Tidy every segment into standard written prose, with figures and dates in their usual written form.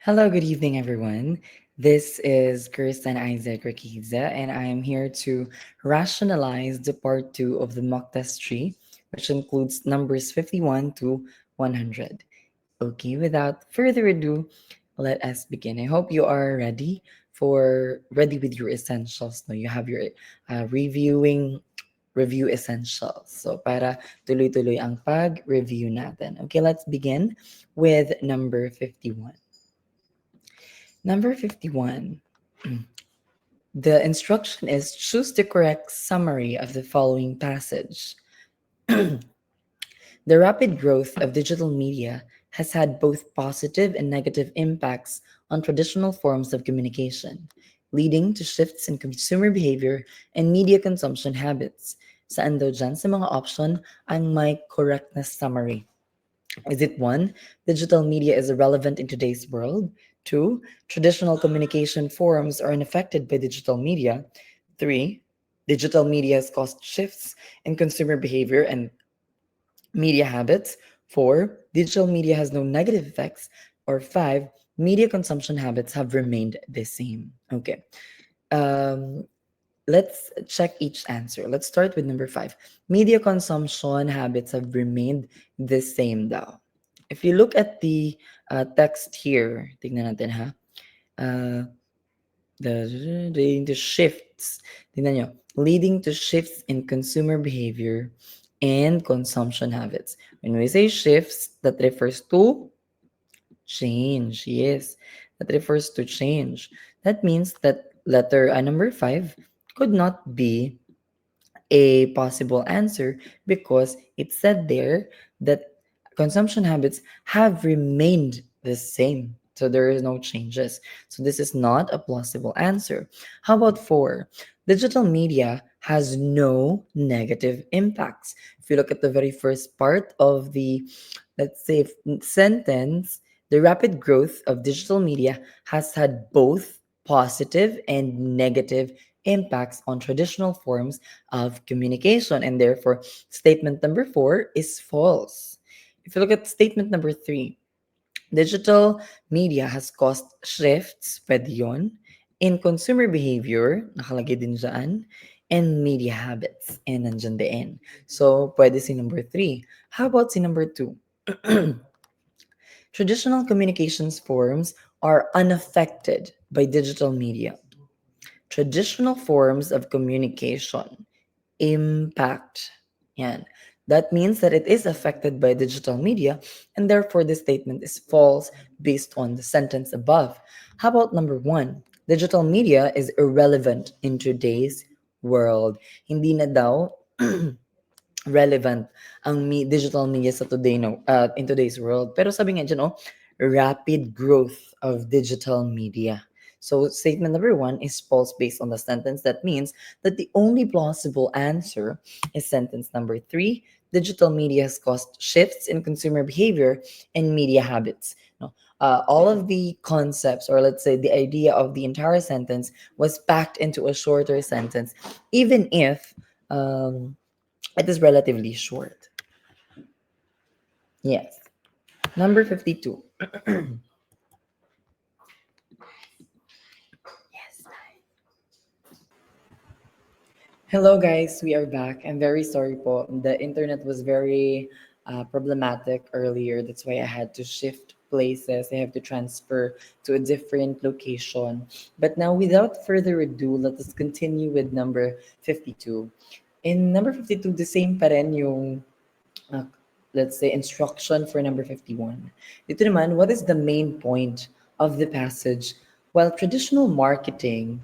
Hello, good evening, everyone. This is Kirsten Isaac Rakiza, and I am here to rationalize the part two of the mock test tree, which includes numbers 51 to 100. Okay, without further ado, let us begin. I hope you are ready with your essentials. No, you have your review essentials. So para tuloy-tuloy ang pag-review natin. Okay, let's begin with number 51. Number 51. The instruction is choose the correct summary of the following passage. The rapid growth of digital media has had both positive and negative impacts on traditional forms of communication, leading to shifts in consumer behavior and media consumption habits. Saan daw dyan sa mga option ang may correct na summary? Is it one, digital media is irrelevant in today's world? Two, traditional communication forms are unaffected by digital media. Three, digital media has caused shifts in consumer behavior and media habits. Four, digital media has no negative effects. Or five, media consumption habits have remained the same. Okay. Um, let's check each answer. Let's start with number five. Media consumption habits have remained the same daw. If you look at the text here, tignan natin ha. Uh, leading to shifts. Tignan nyo. Leading to shifts in consumer behavior and consumption habits. When we say shifts, that refers to change. Yes, that refers to change. That means that letter number five could not be a possible answer because it said there that consumption habits have remained the same. So there is no changes. So this is not a plausible answer. How about four? Digital media has no negative impacts. If you look at the very first part of the, let's say, sentence, the rapid growth of digital media has had both positive and negative impacts on traditional forms of communication, and therefore, statement number four is false. If you look at statement number three, digital media has caused shifts, pwede yun, in consumer behavior, nakalagay din dyan, and media habits, and nandyan din. So, pwede si number three. How about si number two? Traditional communications forms are unaffected by digital media. Traditional forms of communication impact. Yan. That means that it is affected by digital media, and therefore this statement is false based on the sentence above. How about number one? Digital media is irrelevant in today's world. Hindi na daw relevant ang digital media sa today no in today's world. Pero sabi nga dyan, rapid growth of digital media. So statement number one is false based on the sentence. That means that the only plausible answer is sentence number three. Digital media has caused shifts in consumer behavior and media habits. No, all of the concepts, or let's say the idea of the entire sentence, was packed into a shorter sentence, even if it is relatively short. Yes. Number 52. Yes. Hello, guys. We are back. I'm very sorry po. The internet was very problematic earlier. That's why I had to shift places. I have to transfer to a different location. But now, without further ado, let us continue with number 52. In number 52, the same pa rin yung uh, let's say, instruction for number 51. Dito naman, what is the main point of the passage? While traditional marketing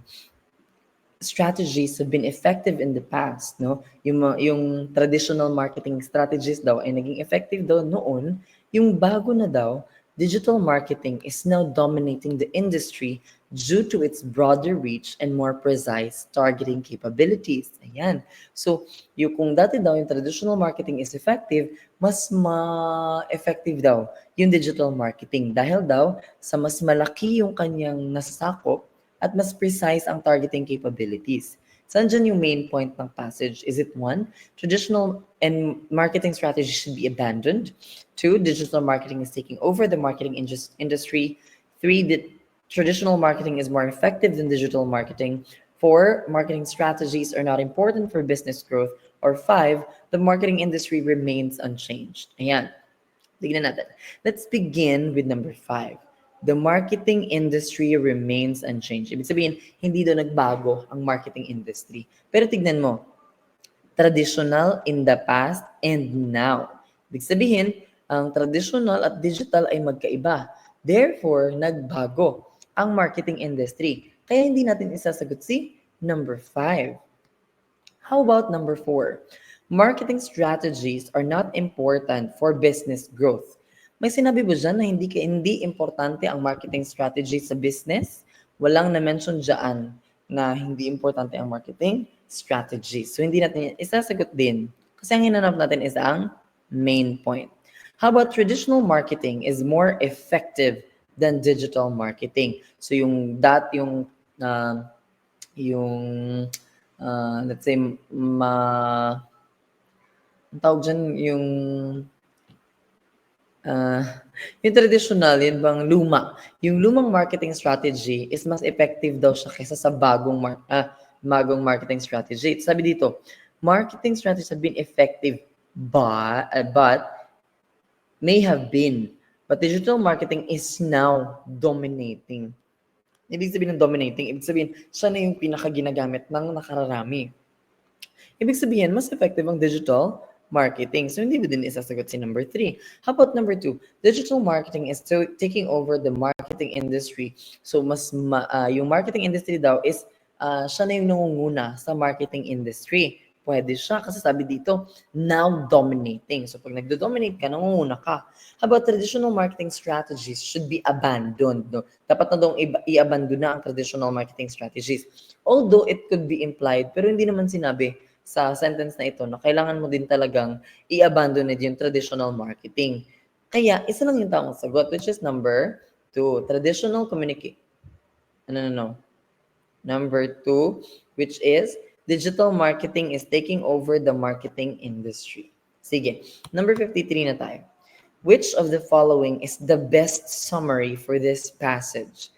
strategies have been effective in the past, no? Yung traditional marketing strategies daw ay naging effective daw noon, yung bago na daw, digital marketing is now dominating the industry due to its broader reach and more precise targeting capabilities. Ayan. So, yung kung dati daw yung traditional marketing is effective, mas ma-effective daw yung digital marketing dahil daw sa mas malaki yung kanyang nasasakop at mas precise ang targeting capabilities. Saan dyan yung main point ng passage? Is it one, traditional and marketing strategies should be abandoned? Two, digital marketing is taking over the marketing industry. 3, that traditional marketing is more effective than digital marketing. 4, marketing strategies are not important for business growth. Or 5, the marketing industry remains unchanged. Ayan. Tignan natin. Let's begin with number 5. The marketing industry remains unchanged. Ibig sabihin, hindi daw nagbago ang marketing industry. Pero tignan mo, traditional in the past and now. Ibig sabihin, ang traditional at digital ay magkaiba. Therefore, nagbago ang marketing industry. Kaya hindi natin isasagot si number 5. How about number 4? Marketing strategies are not important for business growth. May sinabi ba dyan na hindi importante ang marketing strategy sa business? Walang na-mention dyan na hindi importante ang marketing strategy. So, hindi natin yan isasagot din. Kasi ang hinanap natin is ang main point. How about traditional marketing is more effective than digital marketing? So, yung let's say, ang tawag dyan, yung traditional, yun bang luma. Yung lumang marketing strategy is mas effective daw siya kaysa sa bagong marketing strategy. Sabi dito, marketing strategies have been effective but may have been, but digital marketing is now dominating. Ibig sabihin ng dominating, ibig sabihin, siya na yung pinaka-ginagamit ng nakararami. Ibig sabihin, mas effective ang digital marketing. So, hindi ba din isasagot si number 3? How about number 2? Digital marketing is taking over the marketing industry. So, yung marketing industry daw is siya na yung nangunguna sa marketing industry. Pwede siya kasi sabi dito, now dominating. So, pag nagdo-dominate ka, nangunguna ka. How about traditional marketing strategies should be abandoned? No? Dapat na daw i-abandon na ang traditional marketing strategies. Although it could be implied, pero hindi naman sinabi sa sentence na ito na kailangan mo din talagang i-abandon yung traditional marketing. Kaya, isa lang yung tamang sagot, which is number 2, traditional communication. No. Number 2, which is digital marketing is taking over the marketing industry. Sige, number 53 na tayo. Which of the following is the best summary for this passage?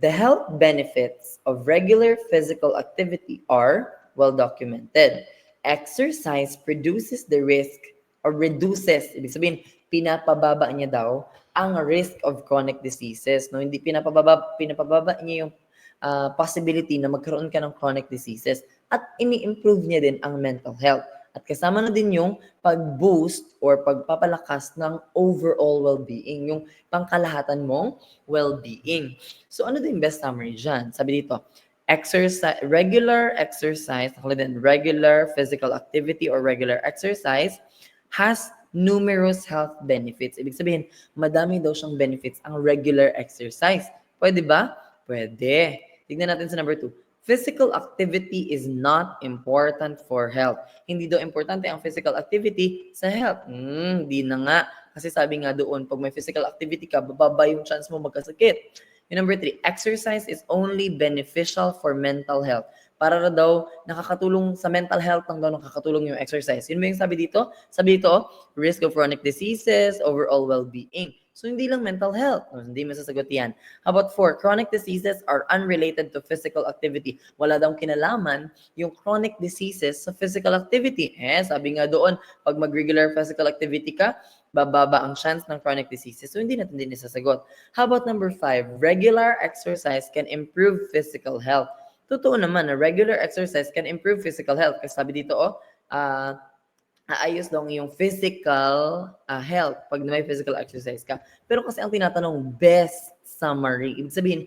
The health benefits of regular physical activity are well documented. Exercise produces the risk or reduces, ibig sabihin, pinapababa niya daw ang risk of chronic diseases. No, hindi pinapababa niya yung possibility na magkaroon ka ng chronic diseases at ini-improve niya din ang mental health. At kasama na din yung pag-boost or pagpapalakas ng overall well-being, yung pangkalahatan mong well-being. So ano din best summary dyan? Sabi dito, regular exercise, regular physical activity or regular exercise has numerous health benefits. Ibig sabihin, madami daw siyang benefits ang regular exercise. Pwede ba? Pwede. Tignan natin sa number 2. Physical activity is not important for health. Hindi daw importante ang physical activity sa health. Hindi na nga. Kasi sabi nga doon, pag may physical activity ka, bababa yung chance mo magkasakit. Yung number 3, exercise is only beneficial for mental health. Para daw nakakatulong sa mental health lang daw nakakatulong yung exercise. Yun ba yung sabi dito? Sabi dito, risk of chronic diseases, overall well-being. So, hindi lang mental health. Hindi masasagot yan. How about 4? Chronic diseases are unrelated to physical activity. Wala daw kinalaman yung chronic diseases sa physical activity. Sabi nga doon, pag mag-regular physical activity ka, bababa ang chance ng chronic diseases. So, hindi natin din isasagot. How about number 5? Regular exercise can improve physical health. Totoo naman na regular exercise can improve physical health. Kasi sabi dito, aayos daw yung physical health pag may physical exercise ka. Pero kasi ang tinatanong, best summary. Ibig sabihin,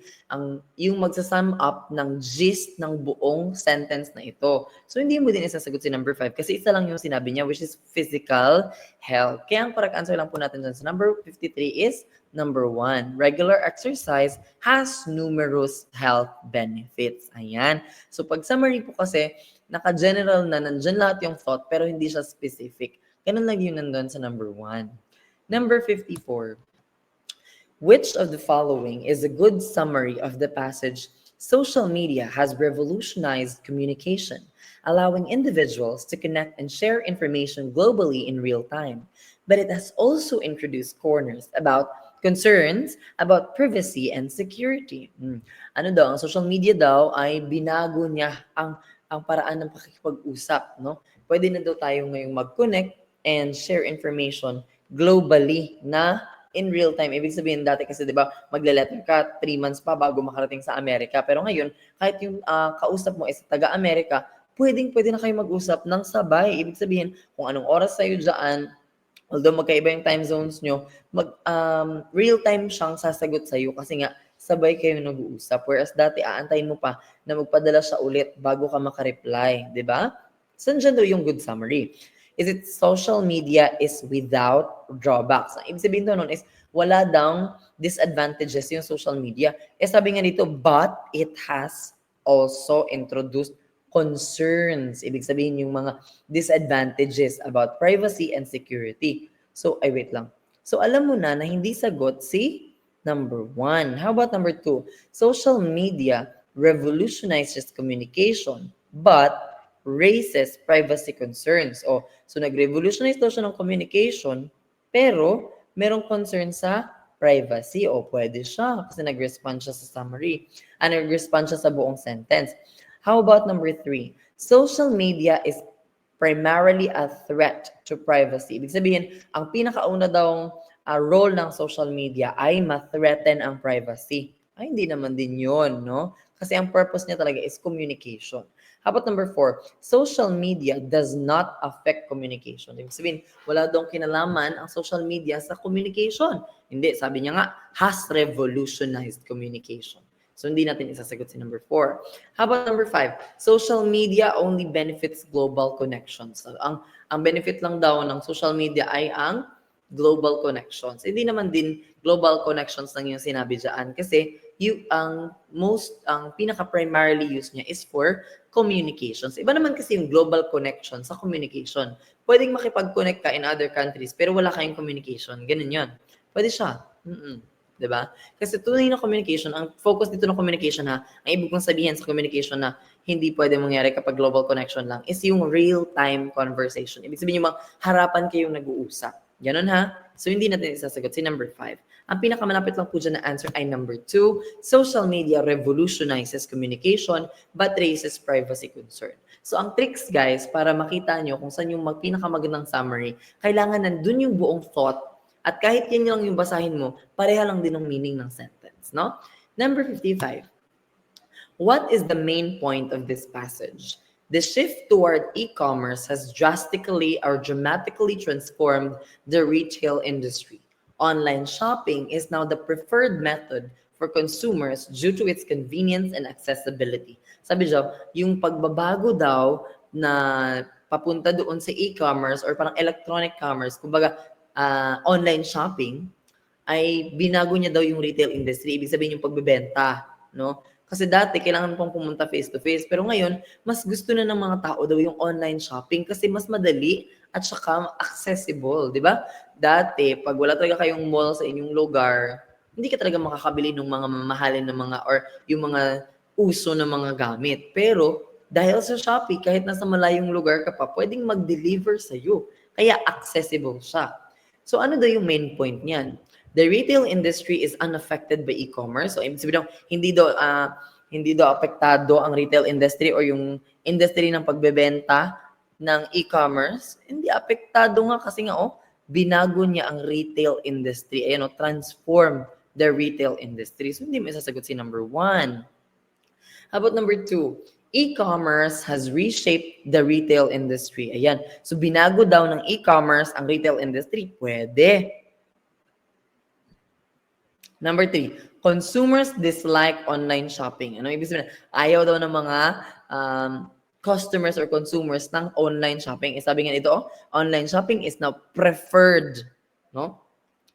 yung magsa-sum up ng gist ng buong sentence na ito. So, hindi mo din isasagot si number 5 kasi isa lang yung sinabi niya, which is physical health. Kaya ang correct answer lang po natin dyan sa number 53 is number 1. Regular exercise has numerous health benefits. Ayan. So, pag summary po kasi, naka-general na, nandyan lahat yung thought, pero hindi siya specific. Ganun lang yun nandun sa number 1. Number 54. Which of the following is a good summary of the passage? Social media has revolutionized communication, allowing individuals to connect and share information globally in real time. But it has also introduced corners about concerns about privacy and security. Ano daw, ang social media daw ay binago niya ang paraan ng pakikipag-usap, no? Pwede na daw tayo ngayong mag-connect and share information globally na in real time. Ibig sabihin dati kasi 'di ba, magle-letter ka 3 months pa bago makarating sa Amerika. Pero ngayon, kahit yung kausap mo is taga-Amerika, pwedeng-pwede na kayo mag-usap ng sabay. Ibig sabihin, kung anong oras sa'yo diyan, although magkaiba yung time zones nyo, real time siyang sasagot sa'yo kasi nga sabay kayo nag-uusap. Whereas dati aantayin mo pa na magpadala siya ulit bago ka makareply, di ba? Saan dyan daw yung good summary? Is it social media is without drawbacks? Ang ibig sabihin daw nun is wala daw disadvantages yung social media. Sabi nga dito, but it has also introduced concerns. Ibig sabihin yung mga disadvantages about privacy and security. So, wait lang. So, alam mo na hindi sagot si number 1. How about number 2? Social media revolutionizes communication but raises privacy concerns. So nag-revolutionize daw siya ng communication pero merong concern sa privacy. Pwede siya kasi nag-respond siya sa summary. Nag-respond siya sa buong sentence. How about number 3? Social media is primarily a threat to privacy. Ibig sabihin, ang pinakauna daw role ng social media ay ma-threaten ang privacy. Hindi naman din yun, no? Kasi ang purpose niya talaga is communication. How about number 4? Social media does not affect communication. Ibig sabihin, wala daw kinalaman ang social media sa communication. Hindi, sabi niya nga, has revolutionized communication. So, hindi natin isasagot si number 4. How about number 5? Social media only benefits global connections. So, ang benefit lang daw ng social media ay ang global connections. Hindi naman din global connections lang yung sinabi dyan kasi ang pinaka-primarily use niya is for communications. Iba naman kasi yung global connection sa communication. Pwedeng makipag-connect ka in other countries pero wala kayong communication. Ganun yun. Pwede siya. Diba? Kasi tunay na communication, ang focus dito ng communication ang ibig kong sabihin sa communication na hindi pwede mangyari kapag global connection lang is yung real-time conversation. Ibig sabihin yung harapan kayong nag-uusap. Ganun ha? So hindi natin isasagot si number 5. Ang pinakamalapit lang po dyan na answer ay number 2. Social media revolutionizes communication but raises privacy concern. So ang tricks guys, para makita nyo kung saan yung pinakamagandang summary, kailangan nandun yung buong thought. At kahit yan lang yung basahin mo, pareha lang din ang meaning ng sentence, no? Number 55. What is the main point of this passage? The shift toward e-commerce has drastically or dramatically transformed the retail industry. Online shopping is now the preferred method for consumers due to its convenience and accessibility. Sabi daw, yung pagbabago daw na papunta doon sa e-commerce or parang electronic commerce, kumbaga online shopping, ay binago niya daw yung retail industry. Ibig sabihin yung pagbebenta, no? Kasi dati, kailangan pong pumunta face-to-face. Pero ngayon, mas gusto na ng mga tao daw yung online shopping kasi mas madali at saka accessible, di ba? Dati, pag wala talaga kayong mall sa inyong lugar, hindi ka talaga makakabili ng mga mamahalin na mga or yung mga uso na mga gamit. Pero, dahil sa Shopee, kahit nasa malayong lugar ka pa, pwedeng mag-deliver sa'yo. Kaya accessible siya. So, ano daw yung main point niyan? The retail industry is unaffected by e-commerce. So, ibig sabihin hindi daw apektado ang retail industry or yung industry ng pagbebenta ng e-commerce. Hindi apektado nga kasi nga binago niya ang retail industry. Ayan transform the retail industry. So, hindi mo isasagot si number 1. How about number 2? E-commerce has reshaped the retail industry. Ayan. So, binago daw ng e-commerce ang retail industry. Pwede. Number 3, consumers dislike online shopping. Ano ibig sabihin? Ayaw daw ng mga customers or consumers ng online shopping. Sabi nga ito, online shopping is now preferred. No?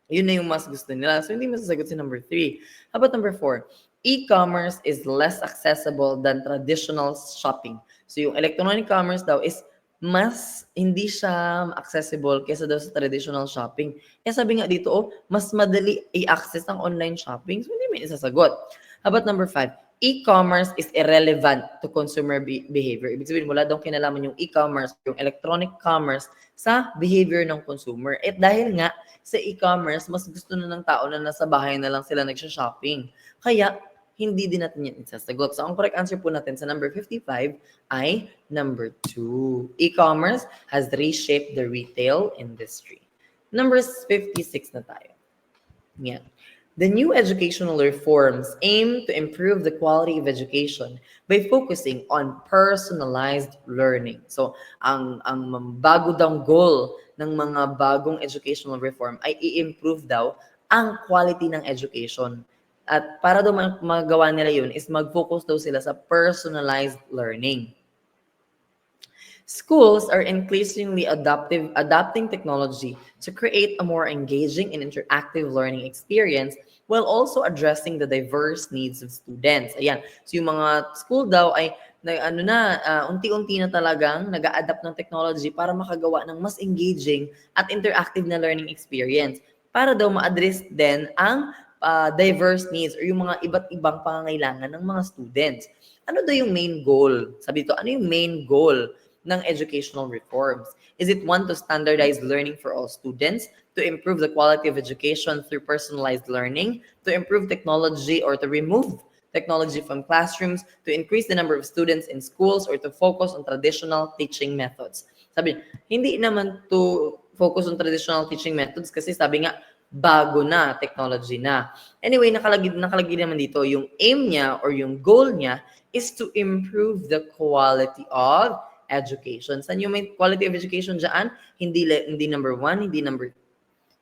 Yun na yung mas gusto nila. So, hindi masasagot si number 3. How about number 4? E-commerce is less accessible than traditional shopping. So, yung electronic commerce daw is mas hindi siya accessible kaysa daw sa traditional shopping. Sabi nga dito, mas madali i-access ang online shopping. So, hindi may isasagot. How about number 5? e-commerce is irrelevant to consumer behavior. Ibig sabihin, wala daw kinalaman yung e-commerce, yung electronic commerce sa behavior ng consumer. At dahil nga sa e-commerce, mas gusto na ng tao na nasa bahay na lang sila nagsha-shopping. Kaya, hindi din natin yan isasagot. So, ang correct answer po natin sa number 55 ay number 2. E-commerce has reshaped the retail industry. Number 56 na tayo. Yan. The new educational reforms aim to improve the quality of education by focusing on personalized learning. So, ang bago daw goal ng mga bagong educational reform ay i-improve daw ang quality ng education. At para daw magawa nila yun is mag-focus daw sila sa personalized learning. Schools are increasingly adopting technology to create a more engaging and interactive learning experience while also addressing the diverse needs of students. Ayan. So yung mga school daw ay unti-unti na talagang nag-a-adapt ng technology para makagawa ng mas engaging at interactive na learning experience para daw ma-address din ang diverse needs or yung mga iba't ibang pangangailangan ng mga students. Ano daw yung main goal? Sabi dito, ano yung main goal ng educational reforms? Is it one, to standardize learning for all students, to improve the quality of education through personalized learning, to improve technology or to remove technology from classrooms, to increase the number of students in schools, or to focus on traditional teaching methods? Sabi, hindi naman to focus on traditional teaching methods kasi sabi nga, bago na, technology na. Anyway, nakalagay naman dito, yung aim niya or yung goal niya is to improve the quality of education. Saan yung may quality of education dyan? Hindi number 1, hindi number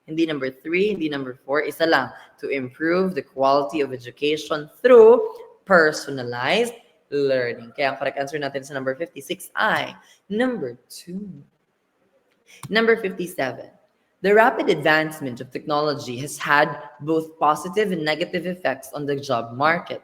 3, hindi number 4. Isa lang, to improve the quality of education through personalized learning. Kaya ang correct answer natin sa number 56 ay number 2. Number 57. The rapid advancement of technology has had both positive and negative effects on the job market.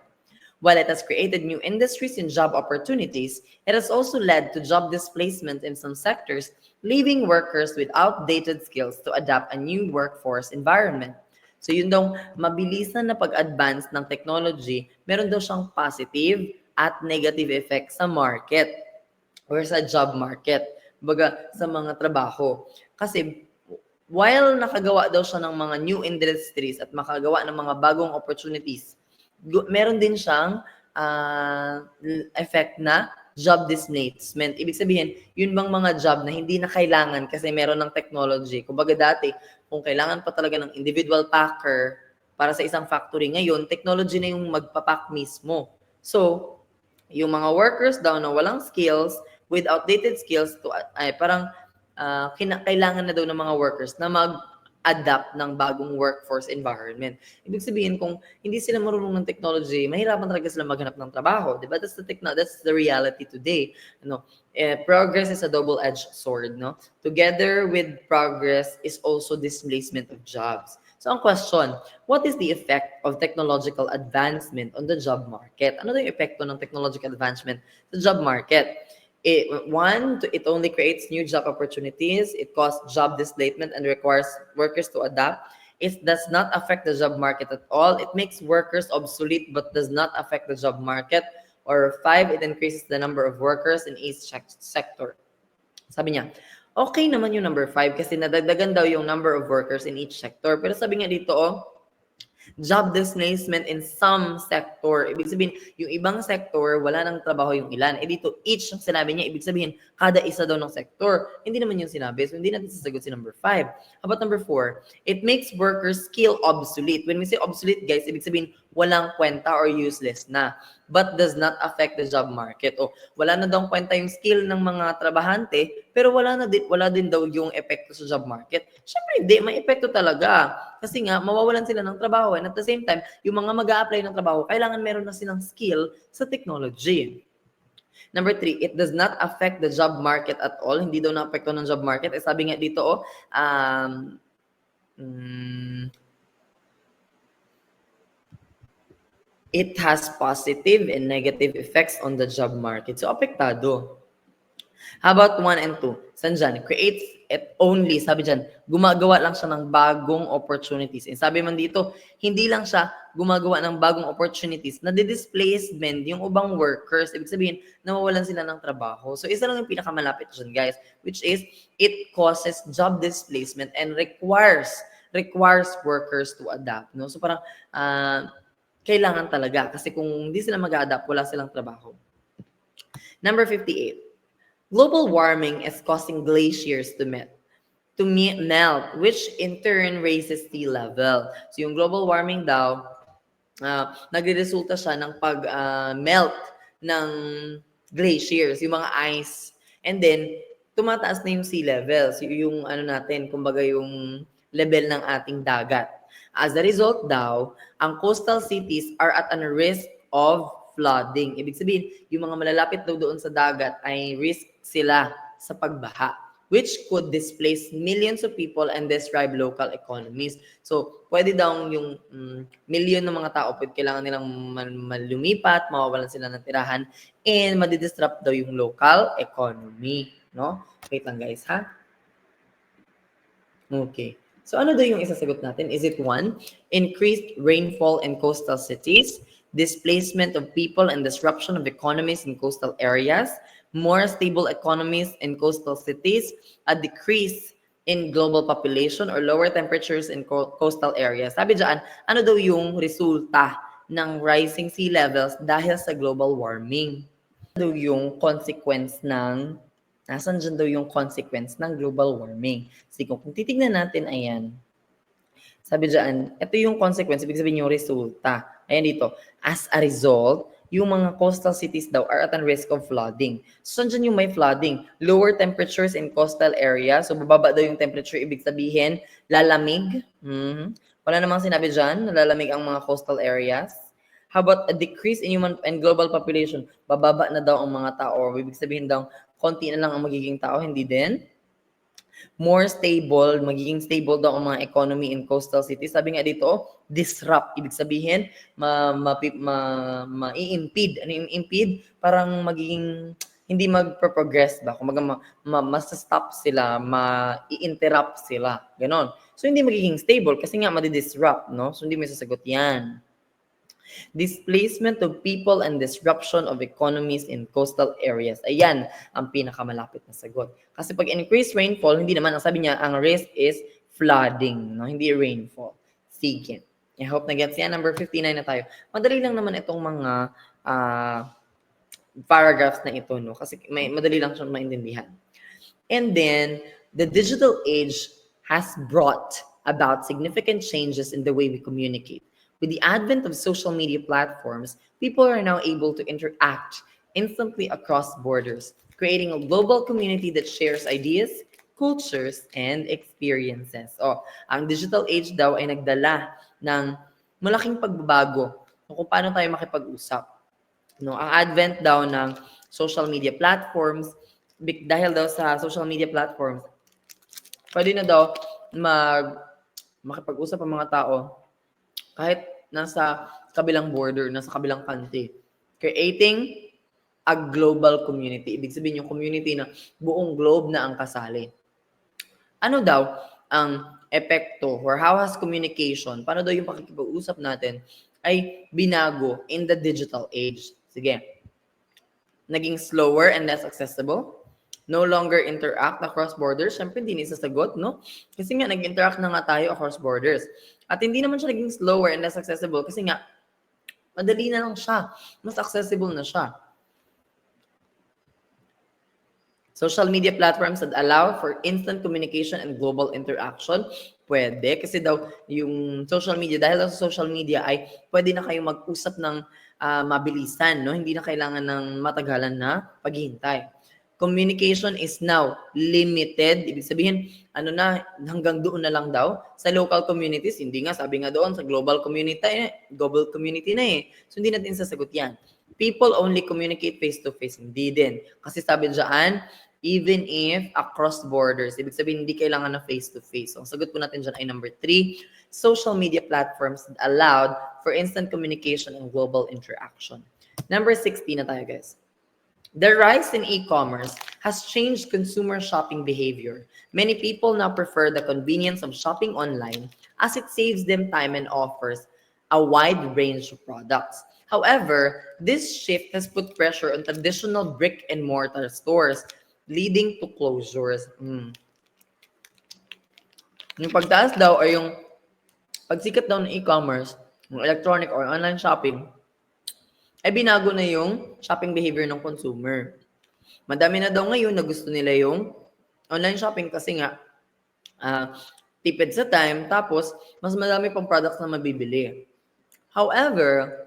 While it has created new industries and job opportunities, it has also led to job displacement in some sectors, leaving workers with outdated skills to adapt a new workforce environment. So yun daw, mabilisan na pag-advance ng technology, meron daw siyang positive at negative effects sa market or sa job market, baga sa mga trabaho. Kasi while nakagawa daw siya ng mga new industries at makagawa ng mga bagong opportunities, meron din siyang effect na job displacement. Ibig sabihin, yun bang mga job na hindi na kailangan kasi meron ng technology. Kumbaga dati, kung kailangan pa talaga ng individual packer para sa isang factory, ngayon, technology na yung magpapack mismo. So, yung mga workers daw na walang skills, with outdated skills, ay parang kailangan na daw ng mga workers na mag-adapt ng bagong workforce environment. Ibig sabihin, kung hindi sila marunong ng technology, mahirapan talaga sila maghanap ng trabaho. Diba? That's the reality today. Progress is a double-edged sword. No? Together with progress is also displacement of jobs. So ang question, what is the effect of technological advancement on the job market? Ano yung epekto ng technological advancement sa job market? It only creates new job opportunities. It causes job displacement and requires workers to adapt. It does not affect the job market at all. It makes workers obsolete but does not affect the job market. Or 5, it increases the number of workers in each sector. Sabi niya, okay naman yung number 5 kasi nadagdagan daw yung number of workers in each sector. Pero sabi nga dito, job displacement in some sector. Ibig sabihin, yung ibang sector, wala nang trabaho yung ilan. Dito, each ang sinabi niya, ibig sabihin, kada isa daw ng sector. Hindi naman yung sinabi. So, hindi natin sasagot si number 5. How about number 4? It makes workers skill obsolete. When we say obsolete, guys, ibig sabihin, walang kwenta or useless na. But does not affect the job market. O, wala na daw kwenta yung skill ng mga trabahante, pero wala din daw yung epekto sa job market. Siyempre, hindi. May epekto talaga. Kasi nga, mawawalan sila ng trabaho. And at the same time, yung mga mag-a-apply ng trabaho, kailangan meron na silang skill sa technology. Number 3, it does not affect the job market at all. Hindi daw na-apekto ng job market. Sabi nga dito, it has positive and negative effects on the job market. So, apektado. How about 1 and 2? Saan dyan? it only, sabi dyan, gumagawa lang siya ng bagong opportunities. And sabi man dito, hindi lang siya gumagawa ng bagong opportunities, na-displacement yung ubang workers. Ibig sabihin, nawawalan sila ng trabaho. So, isa lang yung pinakamalapit dyan, guys, which is, it causes job displacement and requires workers to adapt. No? So, parang, kailangan talaga. Kasi kung hindi sila mag-adapt, wala silang trabaho. Number 58. Global warming is causing glaciers to melt, which in turn raises sea level. So yung global warming daw, nagre-resulta siya ng pag-melt ng glaciers, yung mga ice. And then, tumataas na yung sea level. So yung natin, kumbaga yung level ng ating dagat. As a result daw, ang coastal cities are at an risk of flooding. Ibig sabihin, yung mga malalapit daw doon sa dagat ay risk sila sa pagbaha, which could displace millions of people and disrupt local economies. So, pwede daw yung million ng mga tao, pwede kailangan nilang lumipat, mawawalan sila ng tirahan, and madidisrupt daw yung local economy. No? Wait lang guys, ha? Okay. So, ano daw yung isasagot natin? Is it 1, increased rainfall in coastal cities, displacement of people and disruption of economies in coastal areas, more stable economies in coastal cities, a decrease in global population, or lower temperatures in coastal areas? Sabi dyan, ano daw yung resulta ng rising sea levels dahil sa global warming? Ano daw yung consequence ng, nasan dyan daw yung consequence ng global warming? Sige, kung titignan natin, ayan, sabi dyan, ito yung consequence, ibig sabihin yung resulta. Ayan dito. As a result, yung mga coastal cities daw are at a risk of flooding. So, saan dyan yung may flooding? Lower temperatures in coastal areas. So, bababa daw yung temperature. Ibig sabihin, lalamig. Wala namang sinabi dyan, lalamig ang mga coastal areas. How about a decrease in human and global population? Bababa na daw ang mga tao. Ibig sabihin daw, konti na lang ang magiging tao. Hindi din. More stable, magiging stable daw ang mga economy in coastal cities. Sabi nga dito, disrupt. Ibig sabihin, ma-i-impede. Ano yung impede? Parang magiging hindi mag-progress ba? Kung mas-stop sila, ma-i-interrupt sila. Ganon. So, hindi magiging stable kasi nga madi-disrupt, no? So, hindi may sasagot yan. Displacement of people and disruption of economies in coastal areas. Ayan ang pinakamalapit na sagot. Kasi pag increased rainfall, hindi naman, ang sabi niya, ang risk is flooding, no? Hindi rainfall. Sige. I hope na gets yan. Number 59 na tayo. Madali lang naman itong mga paragraphs na ito, no? Kasi madali lang siyang maintindihan. And then, the digital age has brought about significant changes in the way we communicate. With the advent of social media platforms, people are now able to interact instantly across borders, creating a global community that shares ideas, cultures, and experiences. Ang digital age daw ay nagdala ng malaking pagbabago kung paano tayo makipag-usap. No, ang advent daw ng social media platforms, dahil daw sa social media platforms, pwede na daw makipag-usap ang mga tao kahit nasa kabilang border, nasa kabilang country. Creating a global community. Ibig sabihin yung community na buong globe na ang kasali. Ano daw ang epekto or how has communication, paano daw yung pakikipag-usap natin ay binago in the digital age? Sige. Naging slower and less accessible. No longer interact across borders. Siyempre, hindi nisasagot, no? Kasi nga, nag-interact na nga tayo across borders. At hindi naman siya naging slower and less accessible kasi nga, madali na lang siya. Mas accessible na siya. Social media platforms that allow for instant communication and global interaction. Pwede. Kasi daw, yung social media, dahil sa social media ay pwede na kayo mag-usap ng mabilisan, no? Hindi na kailangan ng matagalan na paghihintay. Communication is now limited. Ibig sabihin, hanggang doon na lang daw. Sa local communities, hindi nga, sabi nga doon, sa global community na eh. So, hindi natin sasagot yan. People only communicate face-to-face. Hindi din. Kasi sabi dyan, even if across borders, ibig sabihin, hindi kailangan na face-to-face. So, ang sagot po natin dyan ay number 3, social media platforms that allowed for instant communication and global interaction. Number 60 na tayo, guys. The rise in e-commerce has changed consumer shopping behavior. Many people now prefer the convenience of shopping online as it saves them time and offers a wide range of products. However, this shift has put pressure on traditional brick and mortar stores, leading to closures. Yung pagtaas daw or yung pagsikat daw ng e-commerce, yung electronic or online shopping, ay binago na yung shopping behavior ng consumer. Madami na daw ngayon na gusto nila yung online shopping kasi nga tipid sa time, tapos mas madami pang products na mabibili. However,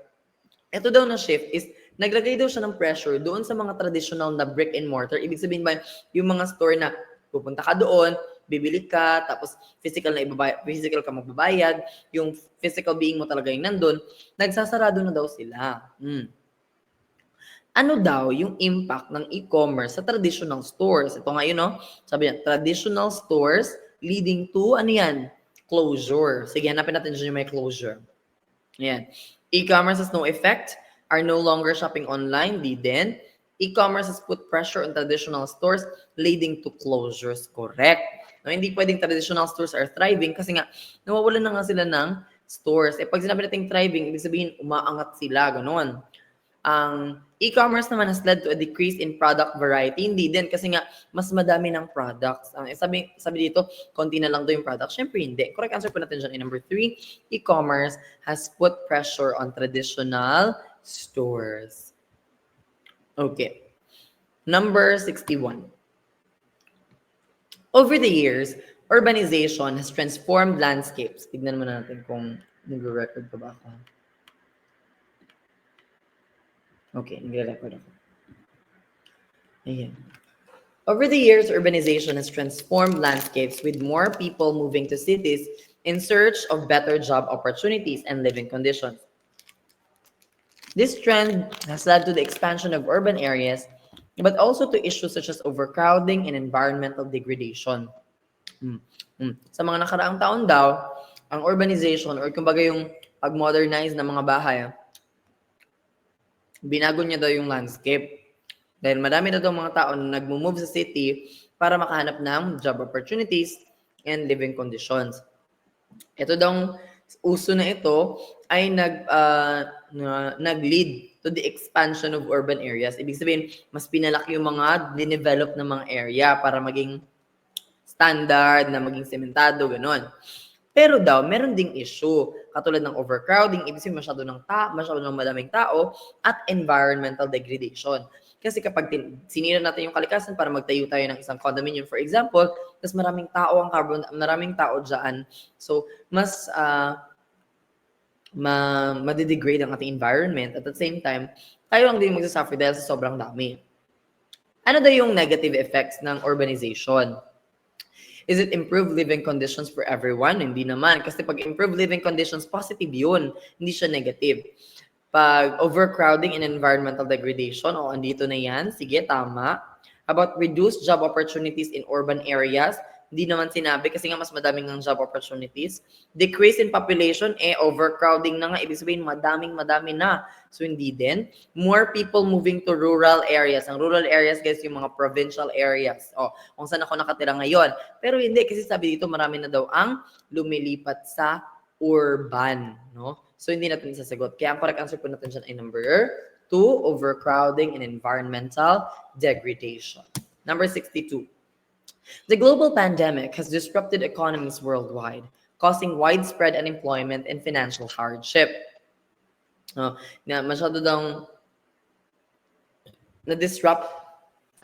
ito daw na shift is naglagay daw siya ng pressure doon sa mga traditional na brick and mortar. Ibig sabihin ba yung mga store na pupunta ka doon, bibili ka, tapos physical ka magbabayad, yung physical being mo talaga yung nandun, nagsasarado na daw sila. Ano daw yung impact ng e-commerce sa traditional stores? Ito nga yun, no? Sabi niya, traditional stores leading to, ano yan? Closure. Sige, hanapin natin dyan yung may closure. Ayan. E-commerce has no effect, are no longer shopping online, di din. E-commerce has put pressure on traditional stores leading to closures. Correct. No, hindi pwedeng traditional stores are thriving kasi nga nawawalan na nga sila ng stores. Pag sinabi natin thriving, ibig sabihin umaangat sila, ganoon. Ang e-commerce naman has led to a decrease in product variety. Hindi din kasi nga mas madami ng products. Sabi dito, konti na lang do yung products. Syempre hindi. Correct answer po natin dyan in number 3. E-commerce has put pressure on traditional stores. Okay. Number 61. Over the years, urbanization has transformed landscapes. Tignan mo natin kung nag-record pa ba ako. Okay, nagre-record ako. Ayan. Over the years, urbanization has transformed landscapes with more people moving to cities in search of better job opportunities and living conditions. This trend has led to the expansion of urban areas, but also to issues such as overcrowding and environmental degradation. Sa mga nakaraang taon daw, ang urbanization or kumbaga yung pag-modernize ng mga bahay, binago niya daw yung landscape. Dahil madami na daw mga tao na nag-move sa city para makahanap ng job opportunities and living conditions. Ito daw, uso na ito ay nag-lead to the expansion of urban areas. Ibig sabihin, mas pinalaki yung mga dinevelop na mga area para maging standard, na maging sementado, gano'n. Pero daw, meron ding issue, katulad ng overcrowding, ibig sabihin masyado ng madaming tao, at environmental degradation. Kasi kapag sinira natin yung kalikasan para magtayo tayo ng isang condominium, for example, tapos maraming tao dyan, so mas madidegrade ang ating environment. At the same time, tayo lang din magsasuffer dahil sa sobrang dami. Ano daw yung negative effects ng urbanization? Is it improved living conditions for everyone? Hindi naman. Kasi pag improved living conditions, positive yun. Hindi siya negative. Pag overcrowding and environmental degradation, andito na yan. Sige, tama. About reduced job opportunities in urban areas, hindi naman sinabi kasi nga mas madaming ng job opportunities. Decrease in population, overcrowding na nga. Ibig sabihin, madami na. So, hindi din. More people moving to rural areas. Ang rural areas, guys, yung mga provincial areas. Kung saan ako nakatira ngayon. Pero hindi, kasi sabi dito, marami na daw ang lumilipat sa urban. No? So, hindi natin isasagot. Kaya ang correct answer po natin dyan ay number 2, overcrowding and environmental degradation. Number 62. The global pandemic has disrupted economies worldwide, causing widespread unemployment and financial hardship. Masyado daw na-disrupt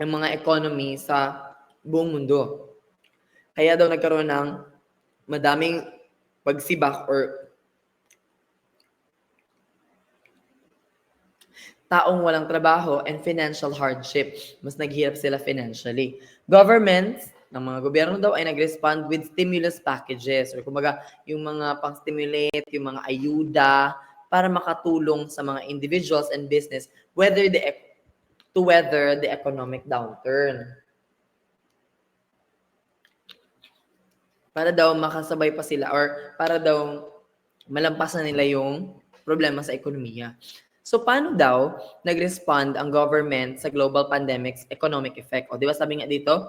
ang mga economy sa buong mundo. Kaya daw nagkaroon ng madaming pagsibak or taong walang trabaho and financial hardship. Mas naghihirap sila financially. Governments ng mga gobyerno daw ay nag-respond with stimulus packages or kumbaga yung mga pang-stimulate, yung mga ayuda para makatulong sa mga individuals and business to weather the economic downturn. Para daw makasabay pa sila or para daw malampasan nila yung problema sa ekonomiya. So paano daw nag-respond ang government sa global pandemic's economic effect? O di ba sabi nga dito,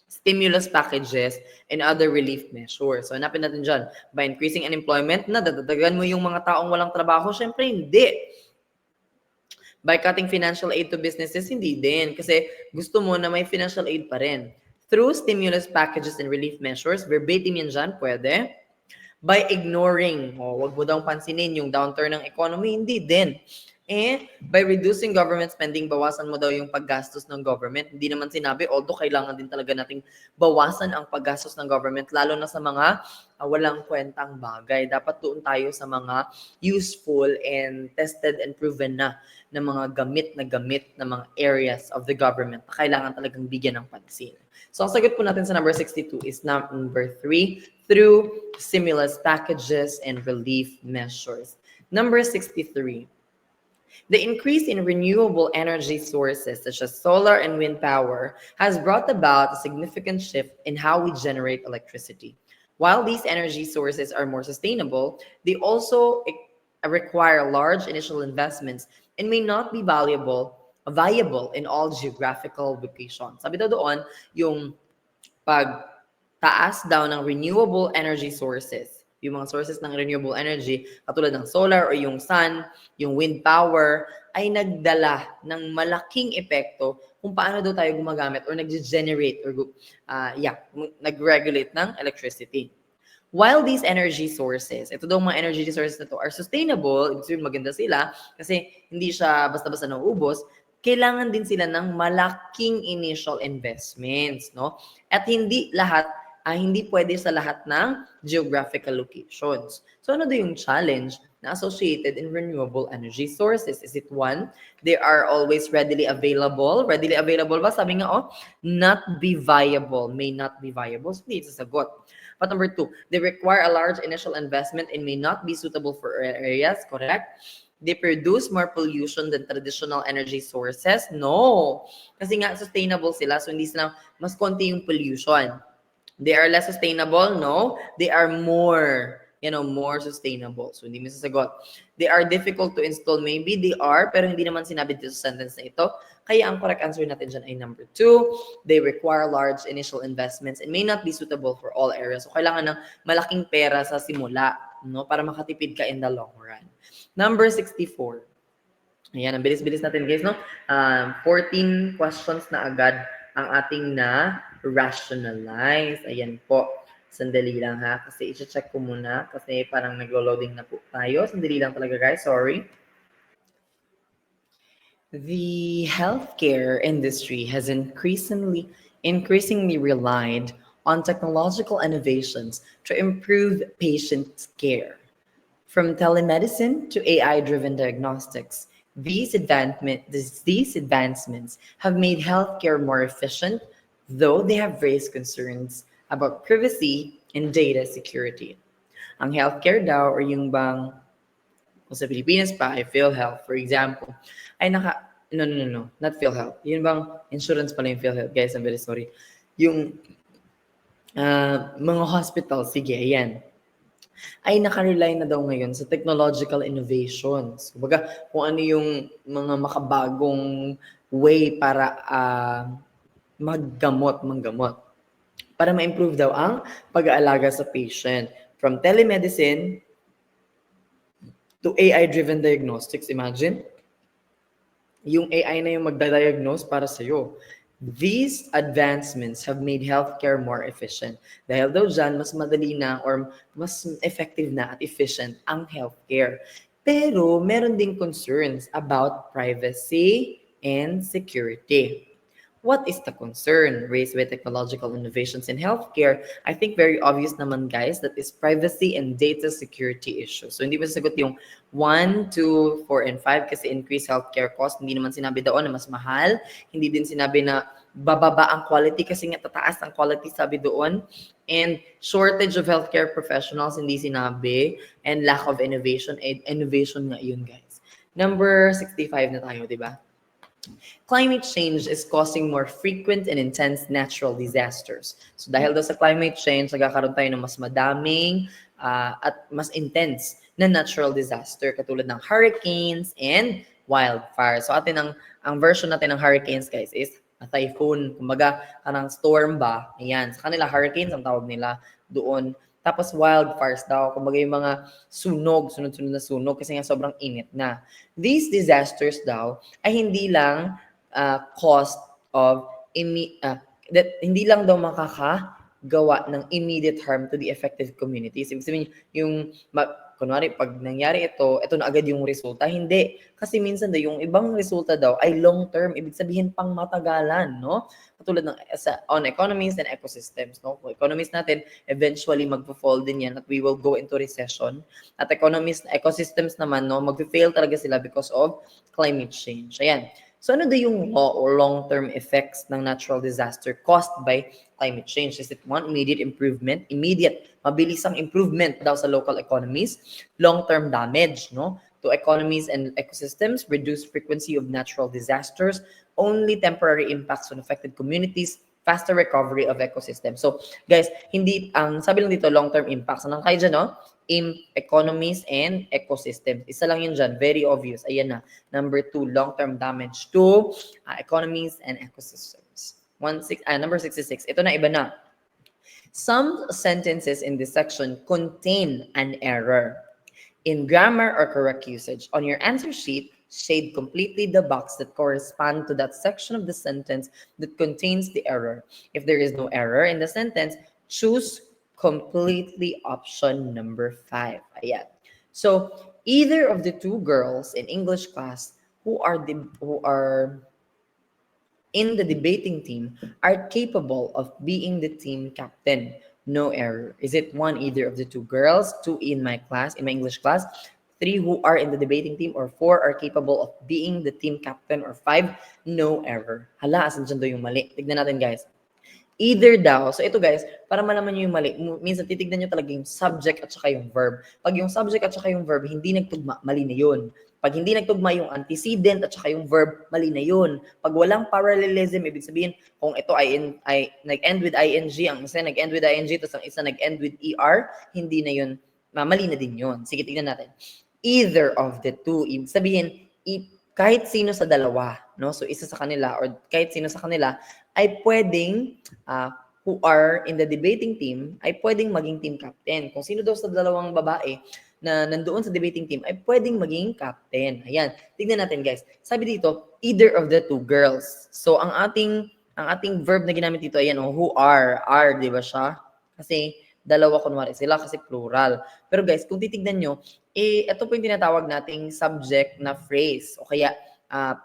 stimulus packages and other relief measures. So hanapin natin dyan, by increasing unemployment, na dadagdagan mo yung mga taong walang trabaho? Syempre hindi. By cutting financial aid to businesses, hindi din. Kasi gusto mo na may financial aid pa rin. Through stimulus packages and relief measures, verbatim yan dyan, pwede. By ignoring, wag mo daw pansinin yung downturn ng economy, hindi din. By reducing government spending, bawasan mo daw yung paggastos ng government. Hindi naman sinabi, although kailangan din talaga nating bawasan ang paggastos ng government, lalo na sa mga walang kwentang bagay. Dapat doon tayo sa mga useful and tested and proven na mga gamit na mga areas of the government na kailangan talagang bigyan ng pansin. So ang sagot po natin sa number 62 is number 3, through stimulus packages and relief measures. Number 63. The increase in renewable energy sources such as solar and wind power has brought about a significant shift in how we generate electricity. While these energy sources are more sustainable, they also require large initial investments and may not be viable in all geographical locations. Sabi daw doon, yung pagtaas daw ng renewable energy sources, yung mga sources ng renewable energy, katulad ng solar o yung sun, yung wind power, ay nagdala ng malaking epekto kung paano daw tayo gumagamit or nag-generate or nag-regulate ng electricity. While these energy sources, ito daw mga energy sources na to are sustainable, ibig sabihin maganda sila kasi hindi siya basta-basta nauubos, kailangan din sila ng malaking initial investments, no? At hindi pwede sa lahat ng geographical locations. So ano daw yung challenge na associated in renewable energy sources? Is it one, they are always readily available? Readily available ba? Sabi nga, not be viable, may not be viable. So hindi sasagot. But number 2, they require a large initial investment and may not be suitable for areas, correct? They produce more pollution than traditional energy sources? No. Kasi nga sustainable sila, so hindi sila mas konti yung pollution. They are less sustainable? No. They are more sustainable. So hindi mo sasagot. They are difficult to install? Maybe they are, pero hindi naman sinabi dito sa sentence na ito. Kaya ang correct answer natin dyan ay number 2. They require large initial investments and may not be suitable for all areas. So kailangan ng malaking pera sa simula, no, para makatipid ka in the long run. Number 64. Ayan, ang bilis-bilis natin guys, no? 14 questions na agad ang ating na rationalize. Ayan po. Sandali lang ha, kasi i-check ko muna kasi parang naglo-loading na po tayo. Sandali lang talaga guys, sorry. The healthcare industry has increasingly relied on technological innovations to improve patient care. From telemedicine to AI-driven diagnostics, these advancements have made healthcare more efficient, though they have raised concerns about privacy and data security. Ang healthcare daw, or yung bang, kung sa Pilipinas pa, ay PhilHealth, for example, ay no, not PhilHealth. Yun bang insurance pala yung PhilHealth, guys, I'm very sorry. Yung mga hospital, sige, ayan, ay nakarely na daw ngayon sa technological innovations. Kumbaga, kung ano yung mga makabagong way para manggamot, para ma-improve daw ang pag-aalaga sa patient. From telemedicine to AI-driven diagnostics, imagine, yung AI na yung magda-diagnose para sa'yo. These advancements have made healthcare more efficient. Dahil daw dyan, mas madali na or mas effective na at efficient ang healthcare. Pero meron ding concerns about privacy and security. What is the concern raised by technological innovations in healthcare? I think very obvious naman guys, that is privacy and data security issues. So hindi ba sagot yung 1, 2, 4, and 5 kasi increased healthcare cost. Hindi naman sinabi doon na mas mahal. Hindi din sinabi na bababa ang quality kasi nga tataas ang quality sabi doon. And shortage of healthcare professionals, hindi sinabi. And lack of innovation. Innovation nga yun guys. Number 65 na tayo, di ba? Climate change is causing more frequent and intense natural disasters. So dahil daw sa climate change, nagkakaroon tayo ng mas madaming at mas intense na natural disaster katulad ng hurricanes and wildfire. So atin ang version natin ng hurricanes guys is a typhoon. Kumbaga, kanang storm ba? Ayan. Sa kanila, hurricanes ang tawag nila doon. Tapos wildfires daw. Kumbaga yung mga sunog, sunod-sunod na sunog kasi nga sobrang init na. These disasters daw ay hindi lang cost of that hindi lang daw makakagawa ng immediate harm to the affected communities. Ibig sabihin, yung kunwari, pag nangyari ito na agad yung resulta. Hindi. Kasi minsan daw, yung ibang resulta daw ay long-term. Ibig sabihin, pang matagalan, no? Katulad ng on economies and ecosystems, no? Kung economies natin, eventually magpo-fall din yan at we will go into recession. At ecosystems naman, no? Mag-fail talaga sila because of climate change. Ayan. So ano daw yung long-term effects ng natural disaster caused by climate change? Is it one, immediate improvement? Immediate, mabilisang improvement daw sa local economies. Long-term damage, no? To economies and ecosystems, reduced frequency of natural disasters, only temporary impacts on affected communities, faster recovery of ecosystems. So, guys, hindi, sabi lang dito, long-term impacts. Anong kayo dyan, no? Economies and ecosystems. Isa lang yun dyan, very obvious. Ayan na. Number 2, long-term damage to economies and ecosystems. Number 66. Ito na, iba na. Some sentences in this section contain an error in grammar or correct usage. On your answer sheet, shade completely the box that correspond to that section of the sentence that contains the error. If there is no error in the sentence, choose completely option number 5. Ayan. So, either of the two girls in English class who are in the debating team are capable of being the team captain. No error. Is it 1, either of the two girls, 2, in my English class, 3, who are in the debating team, or 4, are capable of being the team captain, or 5, no error? Hala, asan dyan daw yung mali? Tignan natin guys. Either daw. So ito guys, para malaman nyo yung mali, minsan titignan nyo talaga yung subject at saka yung verb. Pag yung subject at saka yung verb hindi nagtugma, mali na yun. Pag hindi nagtugma yung antecedent at saka yung verb, mali na yun. Pag walang parallelism, ibig sabihin, kung ito ay nag-end with ing, ang isa nag-end with ing, tapos ang isa nag-end with er, hindi na yun, mali na din yun. Sige, tignan natin. Either of the two, ibig sabihin, kahit sino sa dalawa, no? So isa sa kanila or kahit sino sa kanila ay pwedeng who are in the debating team ay pwedeng maging team captain. Kung sino daw sa dalawang babae na nandoon sa debating team ay pwedeng maging captain. Ayan. Tingnan natin guys. Sabi dito, either of the two girls. So ang ating verb na ginamit dito ayan, who are, 'di ba siya? Kasi dalawa kunwari sila kasi plural. Pero guys, kung titignan nyo, ito po yung tinatawag nating subject na phrase o kaya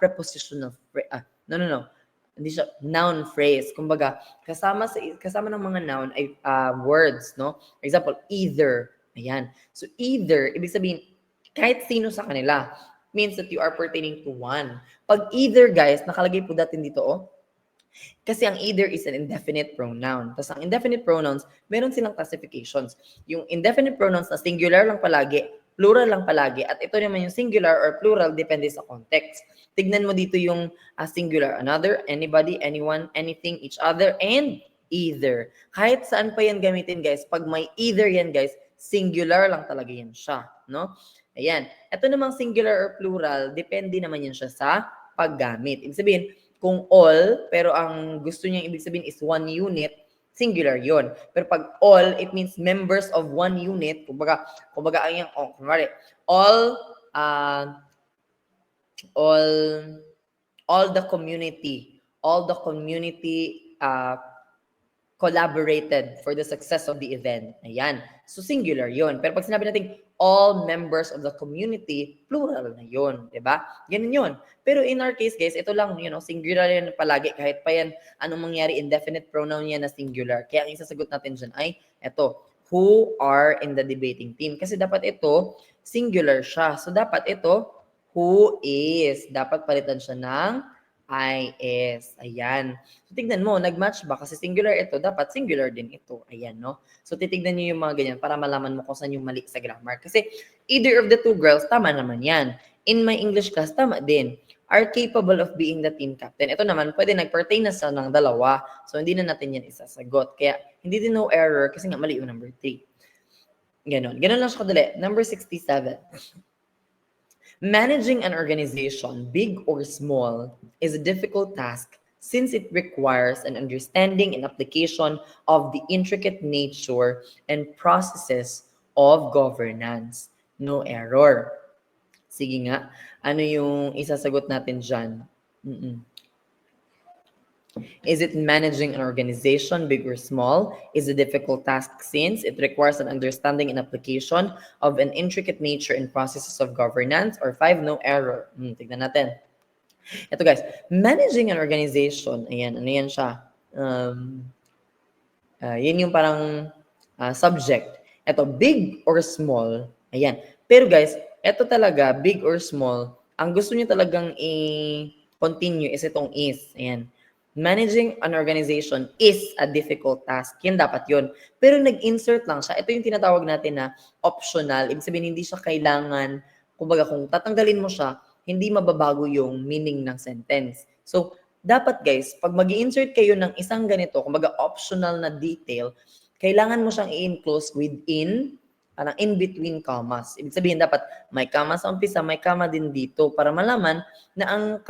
prepositional phrase. No. Hindi siya noun phrase. Kumbaga, kasama ng mga noun ay words, no? For example, either. Ayan. So either, ibig sabihin, kahit sino sa kanila means that you are pertaining to one. Pag either, guys, nakalagay po dati dito, kasi ang either is an indefinite pronoun. Tapos ang indefinite pronouns, meron silang classifications. Yung indefinite pronouns na singular lang palagi, plural lang palagi, at ito naman yung singular or plural depende sa context. Tignan mo dito yung singular, another, anybody, anyone, anything, each other, and either. Kahit saan pa yan gamitin, guys, pag may either yan, guys, singular lang talaga yan siya, no? Ayan. Ito namang singular or plural, depende naman yan siya sa paggamit. Ibig sabihin, kung all, pero ang gusto niya ibig sabihin is one unit, singular yon. Pero pag all, it means members of one unit. Kumbaga ay kumbaga, all the community collaborated for the success of the event. Ayan. So, singular yon. Pero pag sinabi natin, all members of the community, plural na yon. Diba? Ganun yun. Pero in our case, guys, ito lang, singular yan palagi. Kahit pa yan, anong mangyari, indefinite pronoun yan na singular. Kaya ang isasagot natin dyan ay, ito, who are in the debating team. Kasi dapat ito, singular siya. So, dapat ito, who is. Dapat palitan siya ng is. Ayan. So, tignan mo, nag-match ba? Kasi singular ito, dapat singular din ito. Ayan, no? So, titignan nyo yung mga ganyan para malaman mo kung saan yung mali sa grammar. Kasi, either of the two girls, tama naman yan. In my English class, tama din. Are capable of being the team captain. Ito naman, pwede nag-pertain na sa ng dalawa. So, hindi na natin yan isasagot. Kaya, hindi din no error kasi nga mali yung number 3. Ganon lang siya kadali. Number 67. Managing an organization, big or small, is a difficult task since it requires an understanding and application of the intricate nature and processes of governance. No error. Sige nga, ano yung isasagot natin dyan? Is it managing an organization, big or small, is a difficult task since it requires an understanding and application of an intricate nature and processes of governance? Or 5, no error. Tignan natin. Ito guys, managing an organization, ayan, ano yan siya? Yun yung parang subject. Ito, big or small, ayan. Pero guys, ito talaga, big or small, ang gusto niyo talagang i-continue is itong is. Ayan. Managing an organization is a difficult task. Yan dapat yun. Pero nag-insert lang siya. Ito yung tinatawag natin na optional. Ibig sabihin, hindi siya kailangan, kumbaga kung tatanggalin mo siya, hindi mababago yung meaning ng sentence. So, dapat guys, pag mag-insert kayo ng isang ganito, kumbaga optional na detail, kailangan mo siyang i-enclose within, parang in between commas. Ibig sabihin, dapat may comma sa umpisa, may comma din dito para malaman na ang